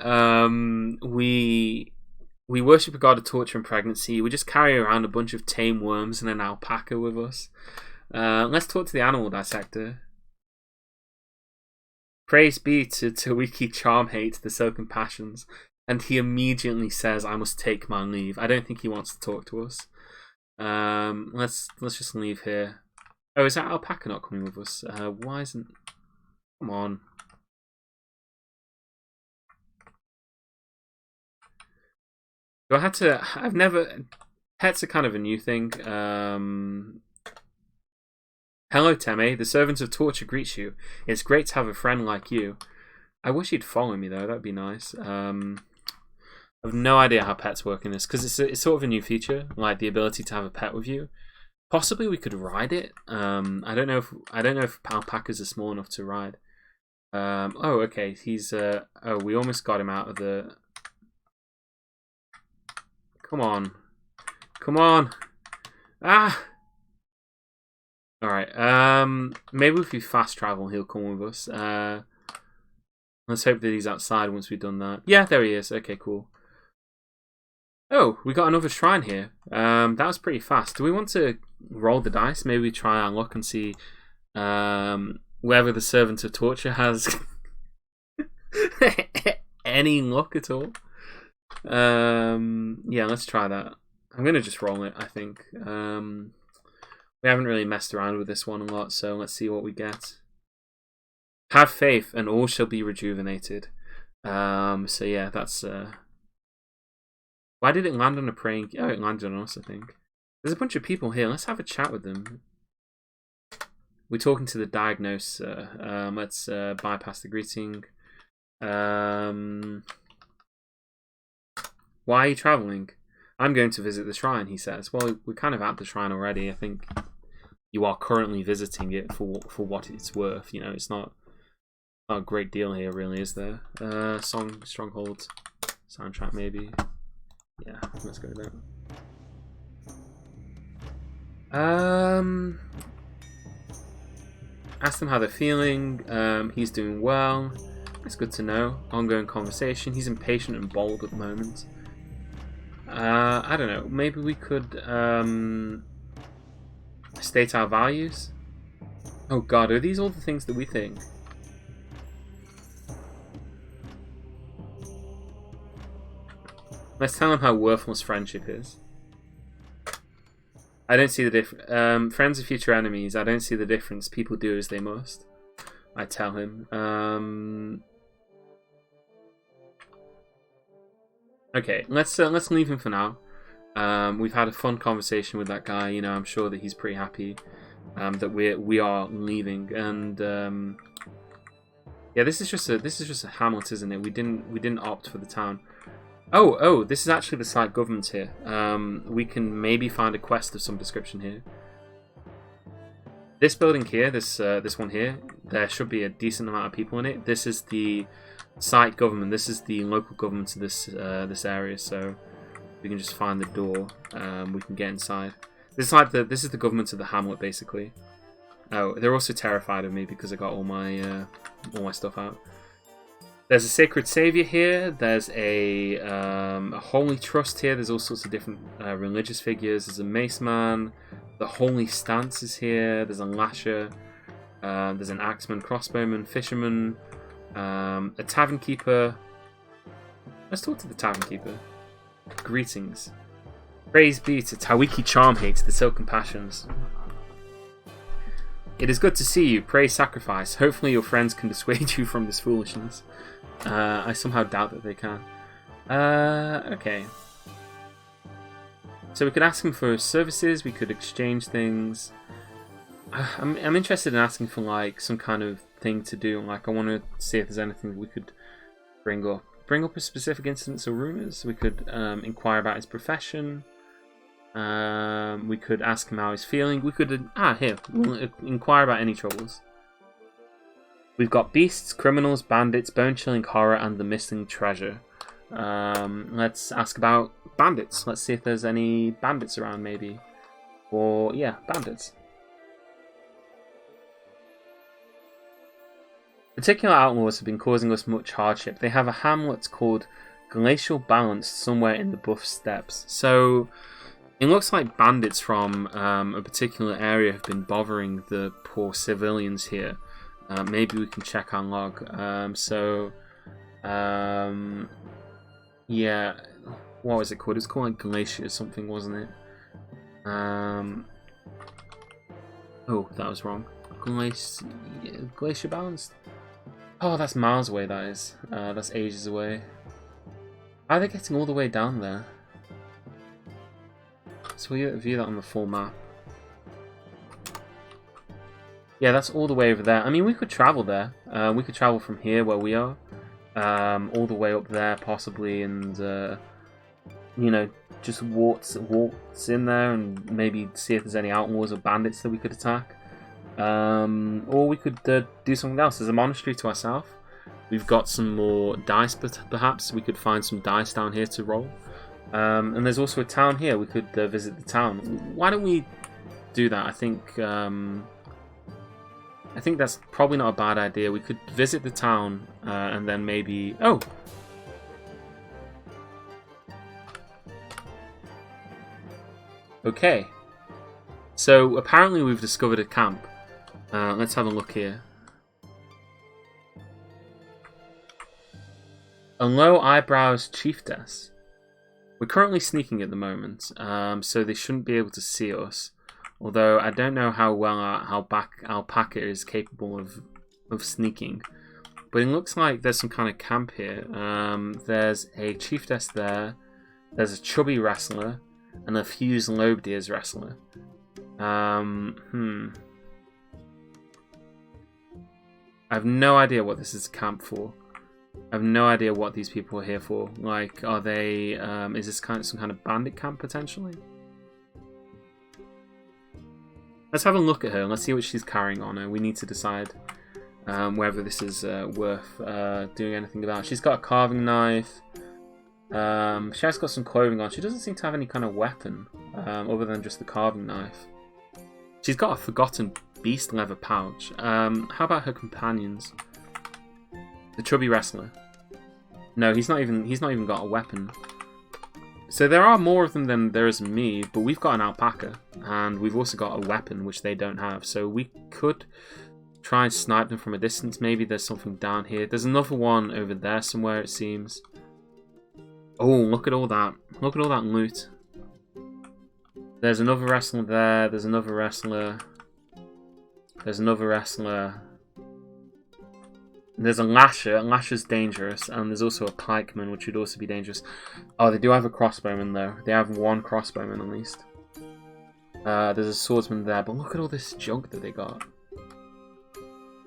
We worship a god of torture and pregnancy. We just carry around a bunch of tame worms and an alpaca with us. Let's talk to the animal dissector. Praise be to Tawiki Charmhate, the Silken Passions. And he immediately says, I must take my leave. I don't think he wants to talk to us. Let's just leave here. Oh, is that alpaca not coming with us? Why isn't... Come on. Do I have to... I've never... Pets are kind of a new thing. Hello, Teme. The servant of torture greets you. It's great to have a friend like you. I wish you'd follow me, though. That'd be nice. I have no idea how pets work in this, because it's sort of a new feature, like the ability to have a pet with you. Possibly we could ride it. I don't know if alpacas are small enough to ride. Oh, okay. He's oh, we almost got him out of the... Come on. Come on. Ah! Alright, maybe if we fast travel, he'll come with us. Let's hope that he's outside once we've done that. Yeah, there he is. Okay, cool. Oh, we got another shrine here. That was pretty fast. Do we want to roll the dice? Maybe try our luck and see whether the Servant of Torture has any luck at all. Yeah, let's try that. I'm going to just roll it, I think. We haven't really messed around with this one a lot, so let's see what we get. Have faith and all shall be rejuvenated. So yeah, that's... Why did it land on a praying... Oh, it landed on us, I think. There's a bunch of people here. Let's have a chat with them. We're talking to the diagnose. Let's bypass the greeting. Why are you travelling? I'm going to visit the shrine, he says. Well, we're kind of at the shrine already, I think. you are currently visiting it for what it's worth. You know, it's not a great deal here, really, is there? Stronghold soundtrack, maybe. Yeah, let's go with that. Ask them how they're feeling. He's doing well. It's good to know. Ongoing conversation. He's impatient and bold at the moment. I don't know. Maybe we could state our values. Oh God, are these all the things that we think? Let's tell him how worthless friendship is. I don't see the difference. Friends are future enemies. I don't see the difference. People do as they must. I tell him. Okay, let's leave him for now. We've had a fun conversation with that guy. You know, I'm sure that he's pretty happy that we are leaving. And yeah, this is just a hamlet, isn't it? We didn't opt for the town. Oh, this is actually the site government here. We can maybe find a quest of some description here. This building here, this one here, there should be a decent amount of people in it. This is the site government. This is the local government of this area. So we can just find the door. We can get inside. This is the government of the hamlet, basically. Oh, they're also terrified of me because I got all my stuff out. There's a sacred savior here. There's a holy trust here. There's all sorts of different religious figures. There's a mace man. The holy stance is here. There's a lasher. There's an axeman, crossbowman, fisherman, a tavern keeper. Let's talk to the tavern keeper. Greetings. Praise be to Tawiki Charmhate, the Silken Passions. It is good to see you. Pray sacrifice. Hopefully your friends can dissuade you from this foolishness. I somehow doubt that they can. Okay. So we could ask him for services. We could exchange things. I'm interested in asking for like some kind of thing to do. Like I want to see if there's anything that we could bring up. Bring up a specific instance or rumors. We could inquire about his profession. We could ask him how he's feeling. We could we'll inquire about any troubles. We've got beasts, criminals, bandits, bone-chilling horror, and the missing treasure. Let's ask about bandits. Let's see if there's any bandits around, maybe. Or yeah, bandits. Particular outlaws have been causing us much hardship. They have a hamlet called Glacial Balance somewhere in the Buff Steppes. So it looks like bandits from a particular area have been bothering the poor civilians here. Maybe we can check our log. Yeah, what was it called? It's called like Glacier or something, wasn't it? Oh, that was wrong. Glacier Balanced? Oh, that's miles away, that is. That's ages away. How are they getting all the way down there? So we view that on the full map. Yeah, that's all the way over there. I mean, we could travel there. We could travel from here, where we are, all the way up there, possibly, and you know, just waltz in there and maybe see if there's any outlaws or bandits that we could attack. Or we could do something else. There's a monastery to our south. We've got some more dice, but perhaps we could find some dice down here to roll. And there's also a town here. We could visit the town. Why don't we do that? I think that's probably not a bad idea. We could visit the town and then maybe... Oh! Okay. So apparently we've discovered a camp. Let's have a look here. A low eyebrows chiefess. We're currently sneaking at the moment, so they shouldn't be able to see us. Although I don't know how well our alpaca is capable of sneaking. But it looks like there's some kind of camp here. There's a chiefess there. There's a chubby wrestler. And a fused lobe-deers wrestler. I have no idea what this is a camp for. I have no idea what these people are here for. Like, are they... is this some kind of bandit camp, potentially? Let's have a look at her. Let's see what she's carrying on her. We need to decide whether this is worth doing anything about. She's got a carving knife. She has got some clothing on. She doesn't seem to have any kind of weapon other than just the carving knife. She's got a forgotten beast leather pouch. How about her companions? The chubby wrestler. No, he's not even got a weapon. So there are more of them than there is me, but we've got an alpaca, and we've also got a weapon which they don't have. So we could try and snipe them from a distance. Maybe there's something down here. There's another one over there somewhere, it seems. Oh, look at all that. Look at all that loot. There's another wrestler there. There's another wrestler. There's another wrestler. There's a lasher. Lasher's dangerous. And there's also a pikeman, which would also be dangerous. Oh, they do have a crossbowman, though. They have one crossbowman, at least. There's a swordsman there. But look at all this junk that they got.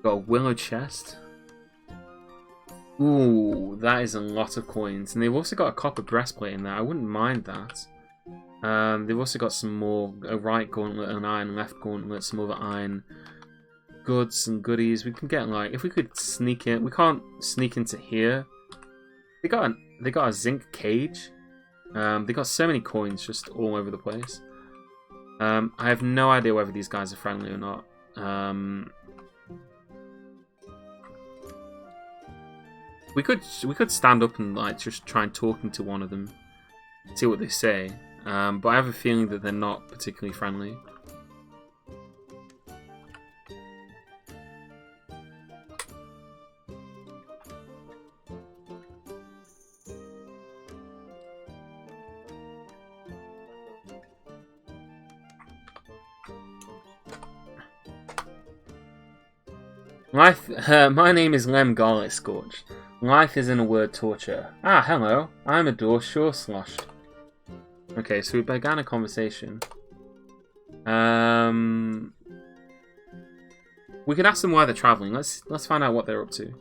Got a willow chest. Ooh, that is a lot of coins. And they've also got a copper breastplate in there. I wouldn't mind that. They've also got some more, a right gauntlet, an iron left gauntlet, some other iron goods and goodies. We can get, like, if we could sneak in. We can't sneak into here. They got a zinc cage. They got so many coins just all over the place. I have no idea whether these guys are friendly or not. We could stand up and like just try and talking to one of them, see what they say. But I have a feeling that they're not particularly friendly. Life. My name is Lem Garlic Scorch. Life is in a word torture. Ah, hello. I'm a door sure sloshed. Okay, so we began a conversation. We could ask them why they're traveling. Let's find out what they're up to.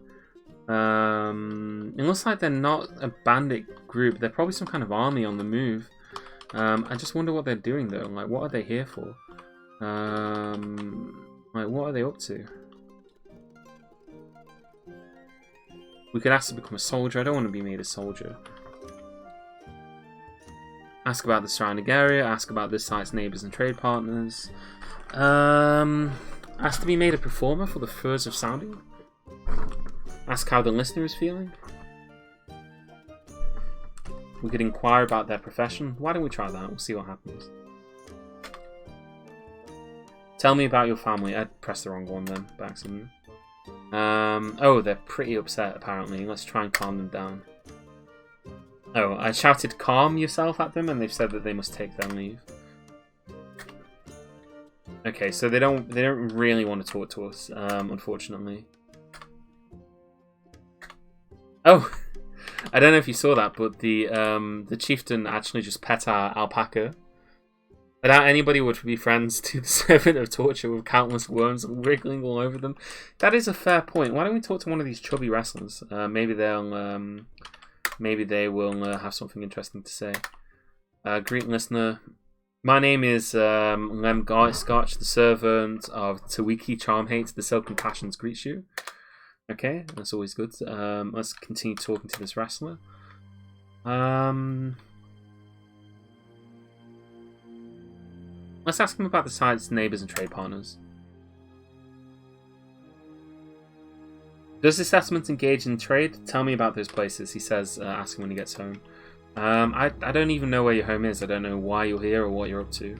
It looks like they're not a bandit group. They're probably some kind of army on the move. I just wonder what they're doing though. Like, what are they here for? Like, what are they up to? We could ask to become a soldier. I don't want to be made a soldier. Ask about the surrounding area. Ask about this site's neighbours and trade partners. Ask to be made a performer for the Furs of Sounding. Ask how the listener is feeling. We could inquire about their profession. Why don't we try that? We'll see what happens. Tell me about your family. I pressed the wrong one then, by accident. Oh, they're pretty upset apparently. Let's try and calm them down. Oh, I shouted calm yourself at them and they've said that they must take their leave. Okay, so they don't really want to talk to us, unfortunately. Oh, I don't know if you saw that, but the chieftain actually just pet our alpaca. Without anybody would be friends to the servant of torture with countless worms wriggling all over them. That is a fair point. Why don't we talk to one of these chubby wrestlers? Maybe they will have something interesting to say. Greet listener. My name is Lem Scotch, the servant of Tawiki Charmhate. The Silken Passions greets you. Okay, that's always good. Let's continue talking to this wrestler. Let's ask him about the site's neighbours and trade partners. Does this settlement engage in trade? Tell me about those places, he says, asking when he gets home. I don't even know where your home is. I don't know why you're here or what you're up to.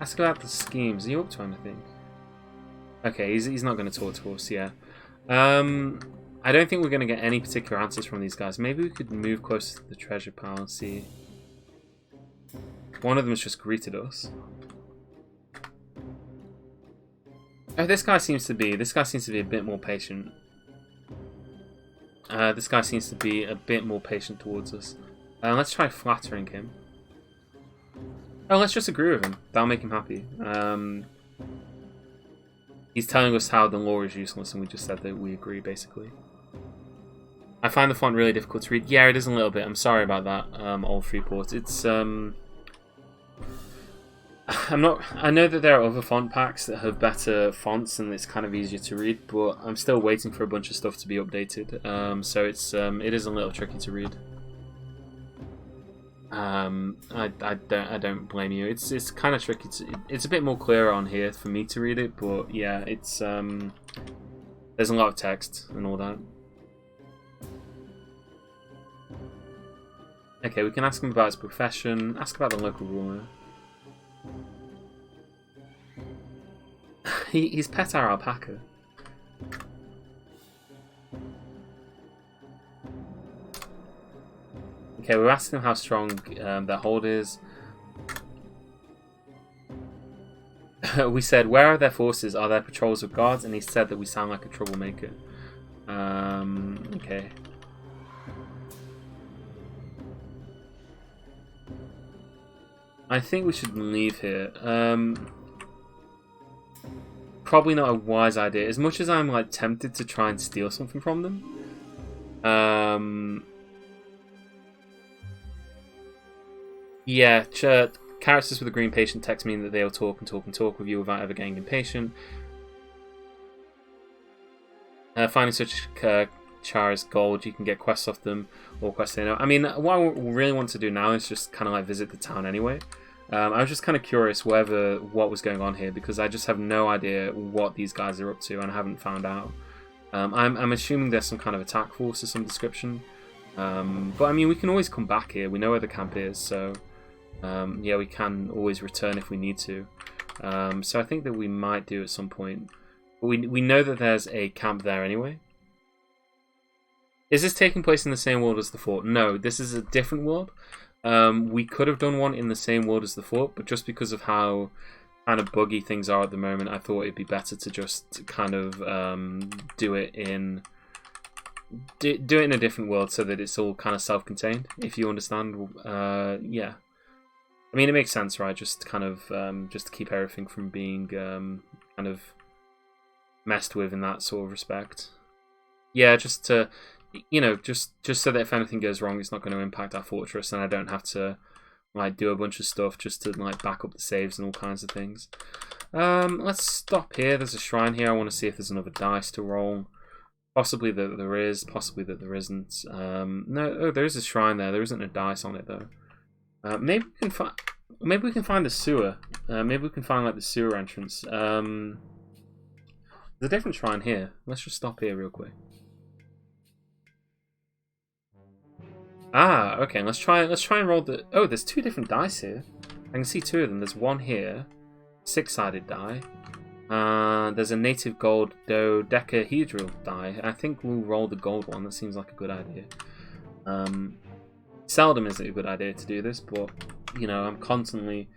Ask about the schemes. Are you up to anything? Okay, he's not going to talk to us, yeah. I don't think we're going to get any particular answers from these guys. Maybe we could move closer to the treasure pile and see. One of them has just greeted us. Oh, this guy seems to be a bit more patient. This guy seems to be a bit more patient towards us. Let's try flattering him. Oh, let's just agree with him. That'll make him happy. He's telling us how the law is useless, and we just said that we agree, basically. I find the font really difficult to read. Yeah, it is a little bit. I'm sorry about that, Old Freeport. It's, I know that there are other font packs that have better fonts and it's kind of easier to read, but I'm still waiting for a bunch of stuff to be updated. So it is a little tricky to read. I don't blame you. It's kind of tricky it's a bit more clearer on here for me to read it, but yeah, it's there's a lot of text and all that. Okay, we can ask him about his profession, ask about the local ruler. He's pet our alpaca. Okay, we're asking him how strong their hold is. We said, where are their forces? Are there patrols of guards? And he said that we sound like a troublemaker. Okay. I think we should leave here. Probably not a wise idea. As much as I'm like tempted to try and steal something from them. Yeah, characters with a green patient text mean that they'll talk and talk and talk with you without ever getting impatient. Finding such char as gold, you can get quests off them or quests they know. I mean, what I really want to do now is just kind of like visit the town anyway. I was just kind of curious what was going on here, because I just have no idea what these guys are up to and I haven't found out. I'm assuming there's some kind of attack force of some description. But I mean, we can always come back here. We know where the camp is, so yeah, we can always return if we need to. So I think that we might do at some point. But we know that there's a camp there anyway. Is this taking place in the same world as the fort? No, this is a different world. We could have done one in the same world as the fort, but just because of how kind of buggy things are at the moment, I thought it'd be better to just kind of do it in a different world so that it's all kind of self-contained, if you understand. Yeah. I mean, it makes sense, right? Just kind of just to keep everything from being kind of messed with in that sort of respect. Yeah, just to, you know, just so that if anything goes wrong, it's not going to impact our fortress, and I don't have to like do a bunch of stuff just to like back up the saves and all kinds of things. Let's stop here. There's a shrine here. I want to see if there's another dice to roll. Possibly that there is, possibly that there isn't. No, oh, there is a shrine there. There isn't a dice on it though. Maybe we can find the sewer. Maybe we can find like the sewer entrance. There's a different shrine here. Let's just stop here real quick. Ah, okay. Let's try and roll the. Oh, there's two different dice here. I can see two of them. There's one here, 6-sided die. There's a native gold dodecahedral die. I think we'll roll the gold one. That seems like a good idea. Seldom is it a good idea to do this, but you know, I'm constantly.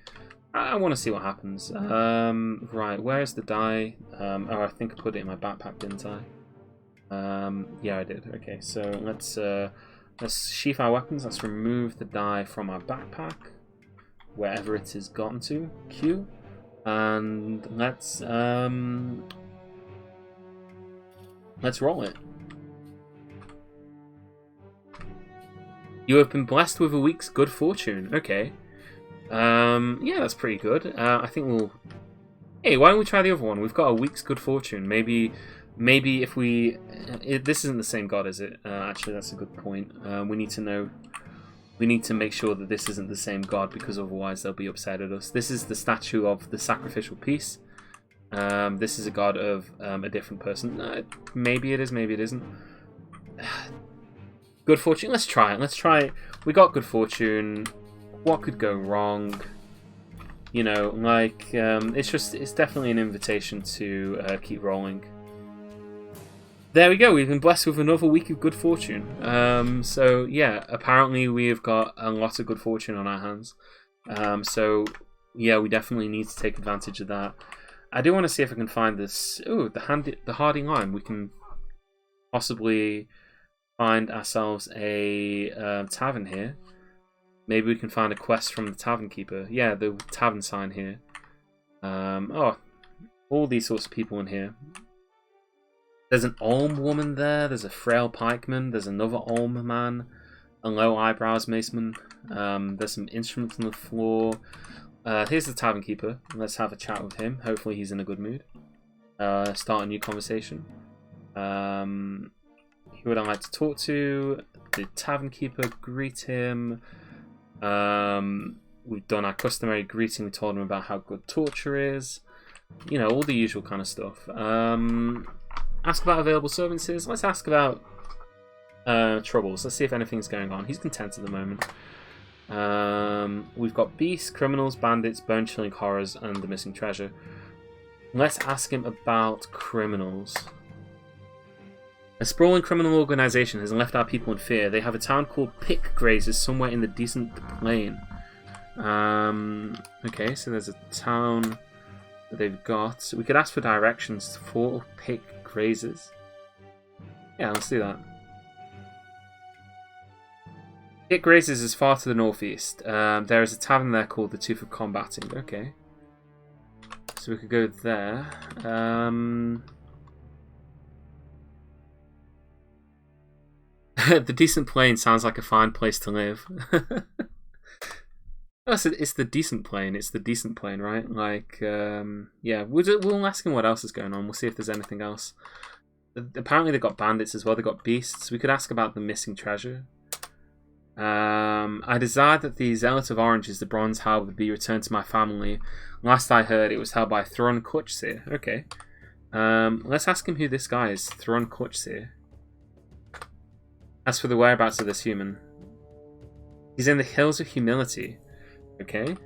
I want to see what happens. Right, where's the die? Oh, I think I put it in my backpack, didn't I? Yeah, I did. Okay, so let's sheath our weapons. Let's remove the die from our backpack, wherever it has gotten to. Q. And let's roll it. You have been blessed with a week's good fortune. Okay. Yeah, that's pretty good. I think we'll. Hey, why don't we try the other one? We've got a week's good fortune. Maybe if we. This isn't the same god, is it? Actually, that's a good point. We need to know. We need to make sure that this isn't the same god, because otherwise they'll be upset at us. This is the statue of the sacrificial peace. This is a god of a different person. Maybe it is, maybe it isn't. Good fortune. Let's try it. Let's try it. We got good fortune. What could go wrong? You know, like it's definitely an invitation to keep rolling. There we go. We've been blessed with another week of good fortune. So yeah, apparently we have got a lot of good fortune on our hands. So yeah, we definitely need to take advantage of that. I do want to see if I can find this. Oh, the hardy lime. We can possibly find ourselves a tavern here. maybe we can find a quest from the tavern keeper. Yeah, the tavern sign here. Oh, all these sorts of people in here. There's an Olm woman there. There's a frail pikeman. There's another Olm man. A low eyebrows maceman. There's some instruments on the floor. Here's the tavern keeper. Let's have a chat with him. Hopefully he's in a good mood. Start a new conversation. Who would I like to talk to? The tavern keeper. Greet him. We've done our customary greeting. We told him about how good torture is. You know, all the usual kind of stuff. Ask about available services. Let's ask about troubles. Let's see if anything's going on. He's content at the moment. We've got beasts, criminals, bandits, bone-chilling horrors, and the missing treasure. Let's ask him about criminals. A sprawling criminal organization has left our people in fear. They have a town called Pick Grazers somewhere in the Decent Plain. Okay, so there's a town that they've got. So we could ask for directions for Pick Grazers. Yeah, let's do that. Pick Grazers is far to the northeast. There is a tavern there called the Tooth of Combating. Okay. So we could go there. The Decent Plain sounds like a fine place to live. It's the Decent Plain. It's the Decent Plain, right? Like, yeah, we'll ask him what else is going on. We'll see if there's anything else. Apparently they've got bandits as well. They've got beasts. We could ask about the missing treasure. I desire that the Zealot of Oranges, the bronze halberd, be returned to my family. Last I heard, it was held by Thron Clutchseer. Okay. Let's ask him who this guy is. Thron Clutchseer. As for the whereabouts of this human, he's in the Hills of Humility. Okay.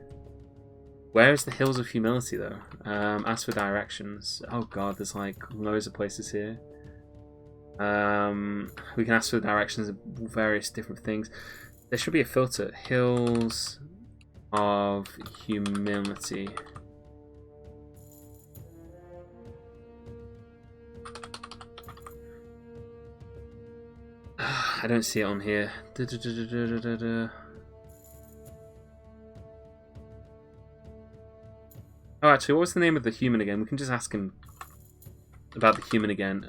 Where is the Hills of Humility, though? As for directions. Oh god, there's like loads of places here. We can ask for the directions of various different things. There should be a filter. Hills of Humility. I don't see it on here. Oh, actually, what was the name of the human again? We can just ask him about the human again.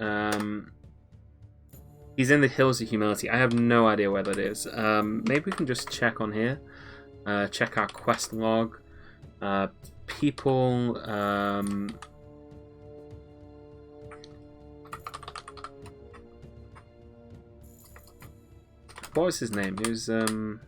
He's in the Hills of Humility. I have no idea where that is. Maybe we can just check on here. Check our quest log. People. What was his name? He was Thrun,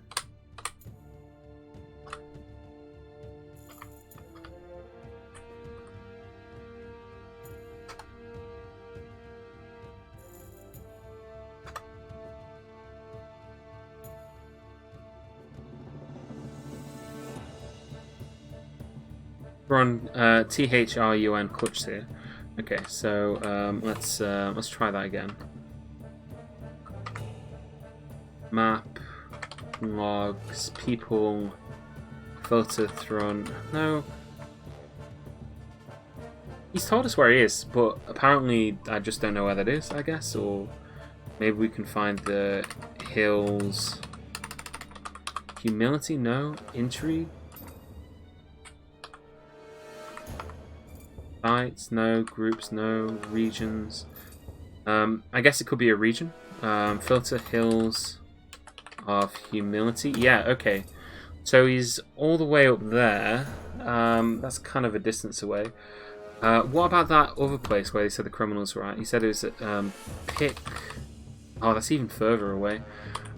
Thrun Clutchseer. Okay, so let's try that again. Map, logs, people, filter, Thrun. No. He's told us where he is, but apparently I just don't know where that is, I guess, or maybe we can find the Hills. Humility? No. Intrigue? Sites? No. Groups? No. Regions? I guess it could be a region. Filter Hills of Humility. Yeah, okay. So he's all the way up there. That's kind of a distance away. What about that other place where they said the criminals were at? He said it was at Pick. Oh, that's even further away.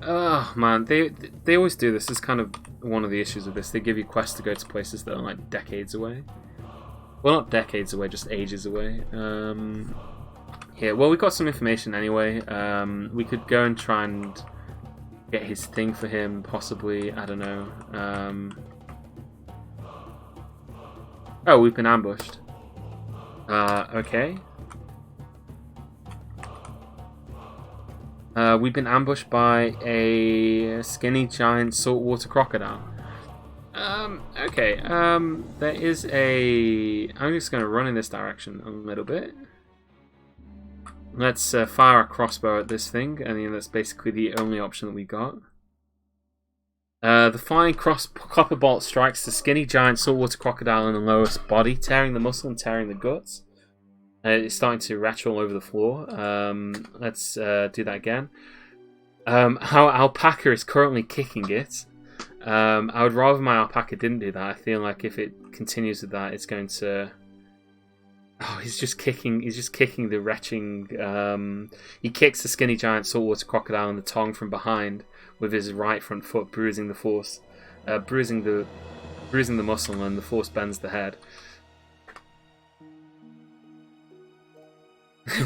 Oh man, they always do this. This is kind of one of the issues with this. They give you quests to go to places that are like decades away. Well, not decades away, just ages away. Here, well, we got some information anyway. We could go and try and get his thing for him, possibly. I don't know. Oh, we've been ambushed. Okay. We've been ambushed by a skinny giant saltwater crocodile. Okay. There is a... I'm just going to run in this direction a little bit. Let's fire a crossbow at this thing. I mean, that's basically the only option that we got. The flying copper bolt strikes the skinny giant saltwater crocodile in the lowest body, tearing the muscle and tearing the guts. It's starting to retch all over the floor. Let's do that again. Our alpaca is currently kicking it. I would rather my alpaca didn't do that. I feel like if it continues with that, it's going to... Oh, he's just kicking the retching... He kicks the skinny giant saltwater crocodile in the tongue from behind with his right front foot, bruising the force, bruising the muscle, and the force bends the head.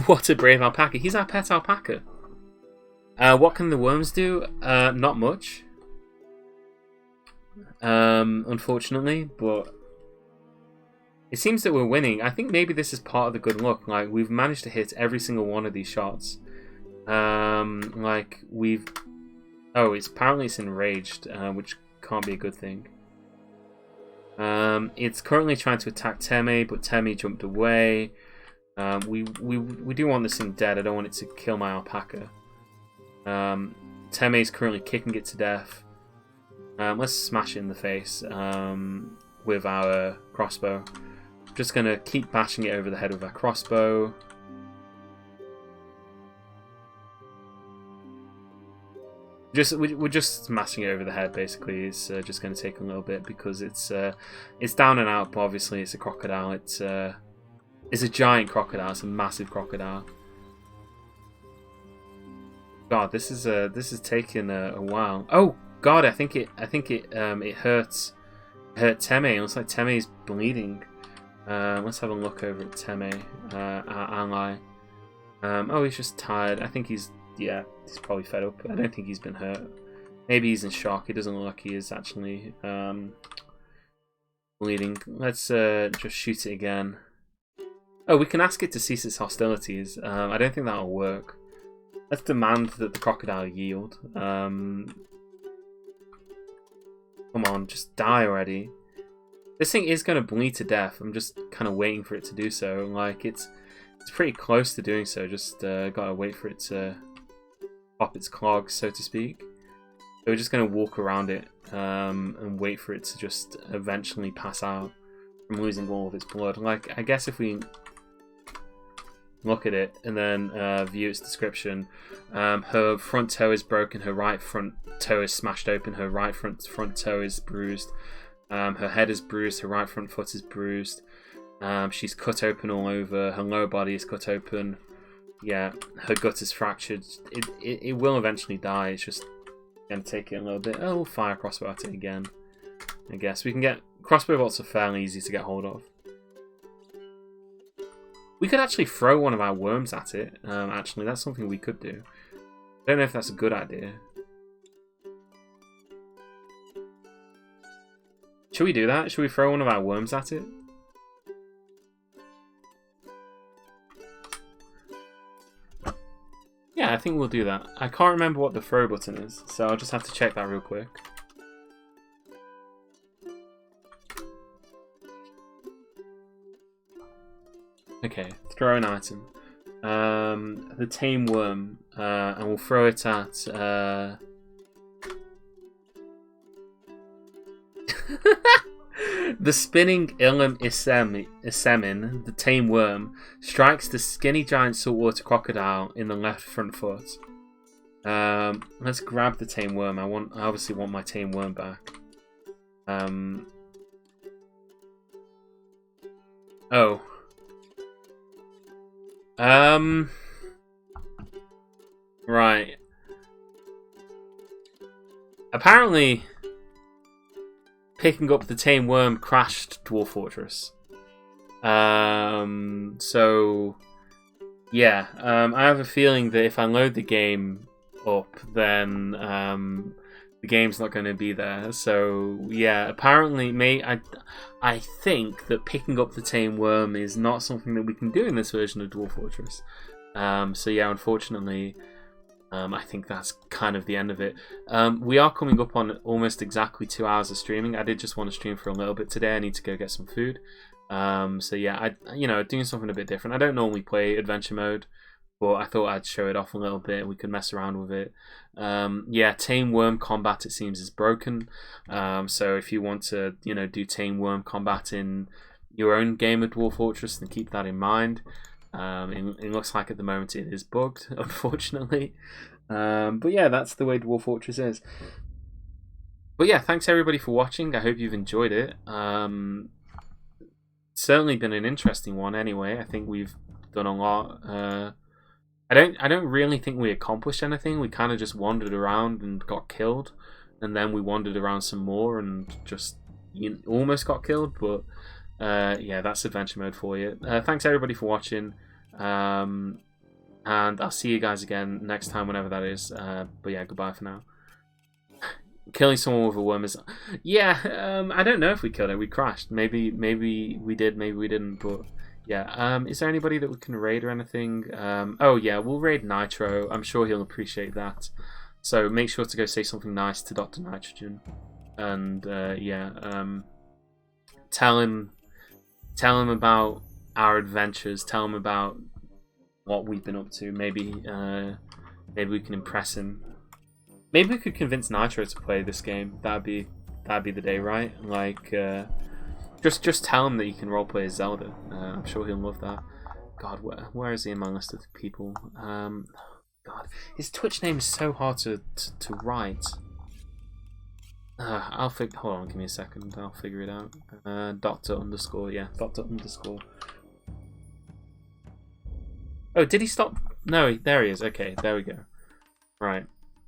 What a brave alpaca! He's our pet alpaca. What can the worms do? Not much. Unfortunately, but it seems that we're winning. I think maybe this is part of the good luck. Like, we've managed to hit every single one of these shots. Like, we've... Oh, apparently it's enraged, which can't be a good thing. It's currently trying to attack Teme, but Teme jumped away. We do want this thing dead. I don't want it to kill my alpaca. Teme is currently kicking it to death. Let's smash it in the face with our crossbow. Just gonna keep bashing it over the head with our crossbow. We're just smashing it over the head. Basically, it's just going to take a little bit because it's down and out. But obviously, it's a crocodile. It's a giant crocodile. It's a massive crocodile. God, this is taking a while. Oh God, I think it hurts. It hurt Teme. It looks like Teme is bleeding. Let's have a look over at Teme, our ally. Oh, he's just tired. I think he's probably fed up. I don't think he's been hurt. Maybe he's in shock. It doesn't look like he is actually bleeding. Let's just shoot it again. Oh, we can ask it to cease its hostilities. I don't think that'll work. Let's demand that the crocodile yield. Come on, just die already. This thing is going to bleed to death. I'm just kind of waiting for it to do so. Like, it's pretty close to doing so. Just gotta wait for it to pop its clogs, so to speak. So we're just going to walk around it and wait for it to just eventually pass out from losing all of its blood. Like, I guess if we look at it and then view its description, her front toe is broken, her right front toe is smashed open, her right front toe is bruised, her head is bruised, her right front foot is bruised, she's cut open all over, her lower body is cut open. Yeah, her gut is fractured. It will eventually die. It's just going to take it a little bit. Oh, we'll fire a crossbow at it again. I guess we can get... Crossbow bolts are fairly easy to get hold of. We could actually throw one of our worms at it. Actually, that's something we could do. I don't know if that's a good idea. Should we do that? Should we throw one of our worms at it? Yeah, I think we'll do that. I can't remember what the throw button is, so I'll just have to check that real quick. Okay, throw an item. The tame worm, and we'll throw it at... The spinning Ilum Isemin, the tame worm, strikes the skinny giant saltwater crocodile in the left front foot. Let's grab the tame worm. I obviously want my tame worm back. Oh. Right. Apparently, picking up the tame worm crashed Dwarf Fortress. So yeah, I have a feeling that if I load the game up, then the game's not going to be there. So yeah, apparently, I think that picking up the tame worm is not something that we can do in this version of Dwarf Fortress. So yeah, unfortunately, I think that's kind of the end of it. We are coming up on almost exactly 2 hours of streaming. I did just want to stream for a little bit today. I need to go get some food. So yeah, doing something a bit different. I don't normally play adventure mode, but I thought I'd show it off a little bit. We could mess around with it. Yeah, tame worm combat, it seems, is broken. So if you want to, do tame worm combat in your own game of Dwarf Fortress, then keep that in mind. It looks like at the moment it is bugged, unfortunately. But yeah, that's the way Dwarf Fortress is. But yeah, thanks everybody for watching. I hope you've enjoyed it. Certainly been an interesting one anyway. I think we've done a lot. I don't really think we accomplished anything. We kind of just wandered around and got killed, and then we wandered around some more and just almost got killed. But yeah, that's adventure mode for you. Thanks everybody for watching, and I'll see you guys again next time, whenever that is. But yeah, goodbye for now. Killing someone with a worm is, yeah. I don't know if we killed it. We crashed. Maybe we did. Maybe we didn't. But yeah. Is there anybody that we can raid or anything? Oh yeah, we'll raid Nitro. I'm sure he'll appreciate that. So make sure to go say something nice to Dr. Nitrogen, and yeah. Tell him about our adventures. Tell him about what we've been up to. Maybe we can impress him. Maybe we could convince Nitro to play this game. That'd be the day, right? Like, just tell him that you can roleplay as Zelda. I'm sure he'll love that. God, where is he in my list of people? God, his Twitch name is so hard to write. Hold on, give me a second. I'll figure it out. Doctor _ yeah, Doctor _. Oh, did he stop? No, there he is. Okay, there we go. Right.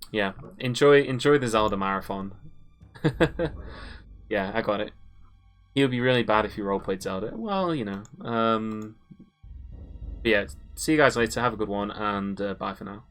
Yeah, enjoy the Zelda marathon. Yeah, I got it. It would be really bad if you roleplayed Zelda. Well, But yeah, see you guys later. Have a good one, and bye for now.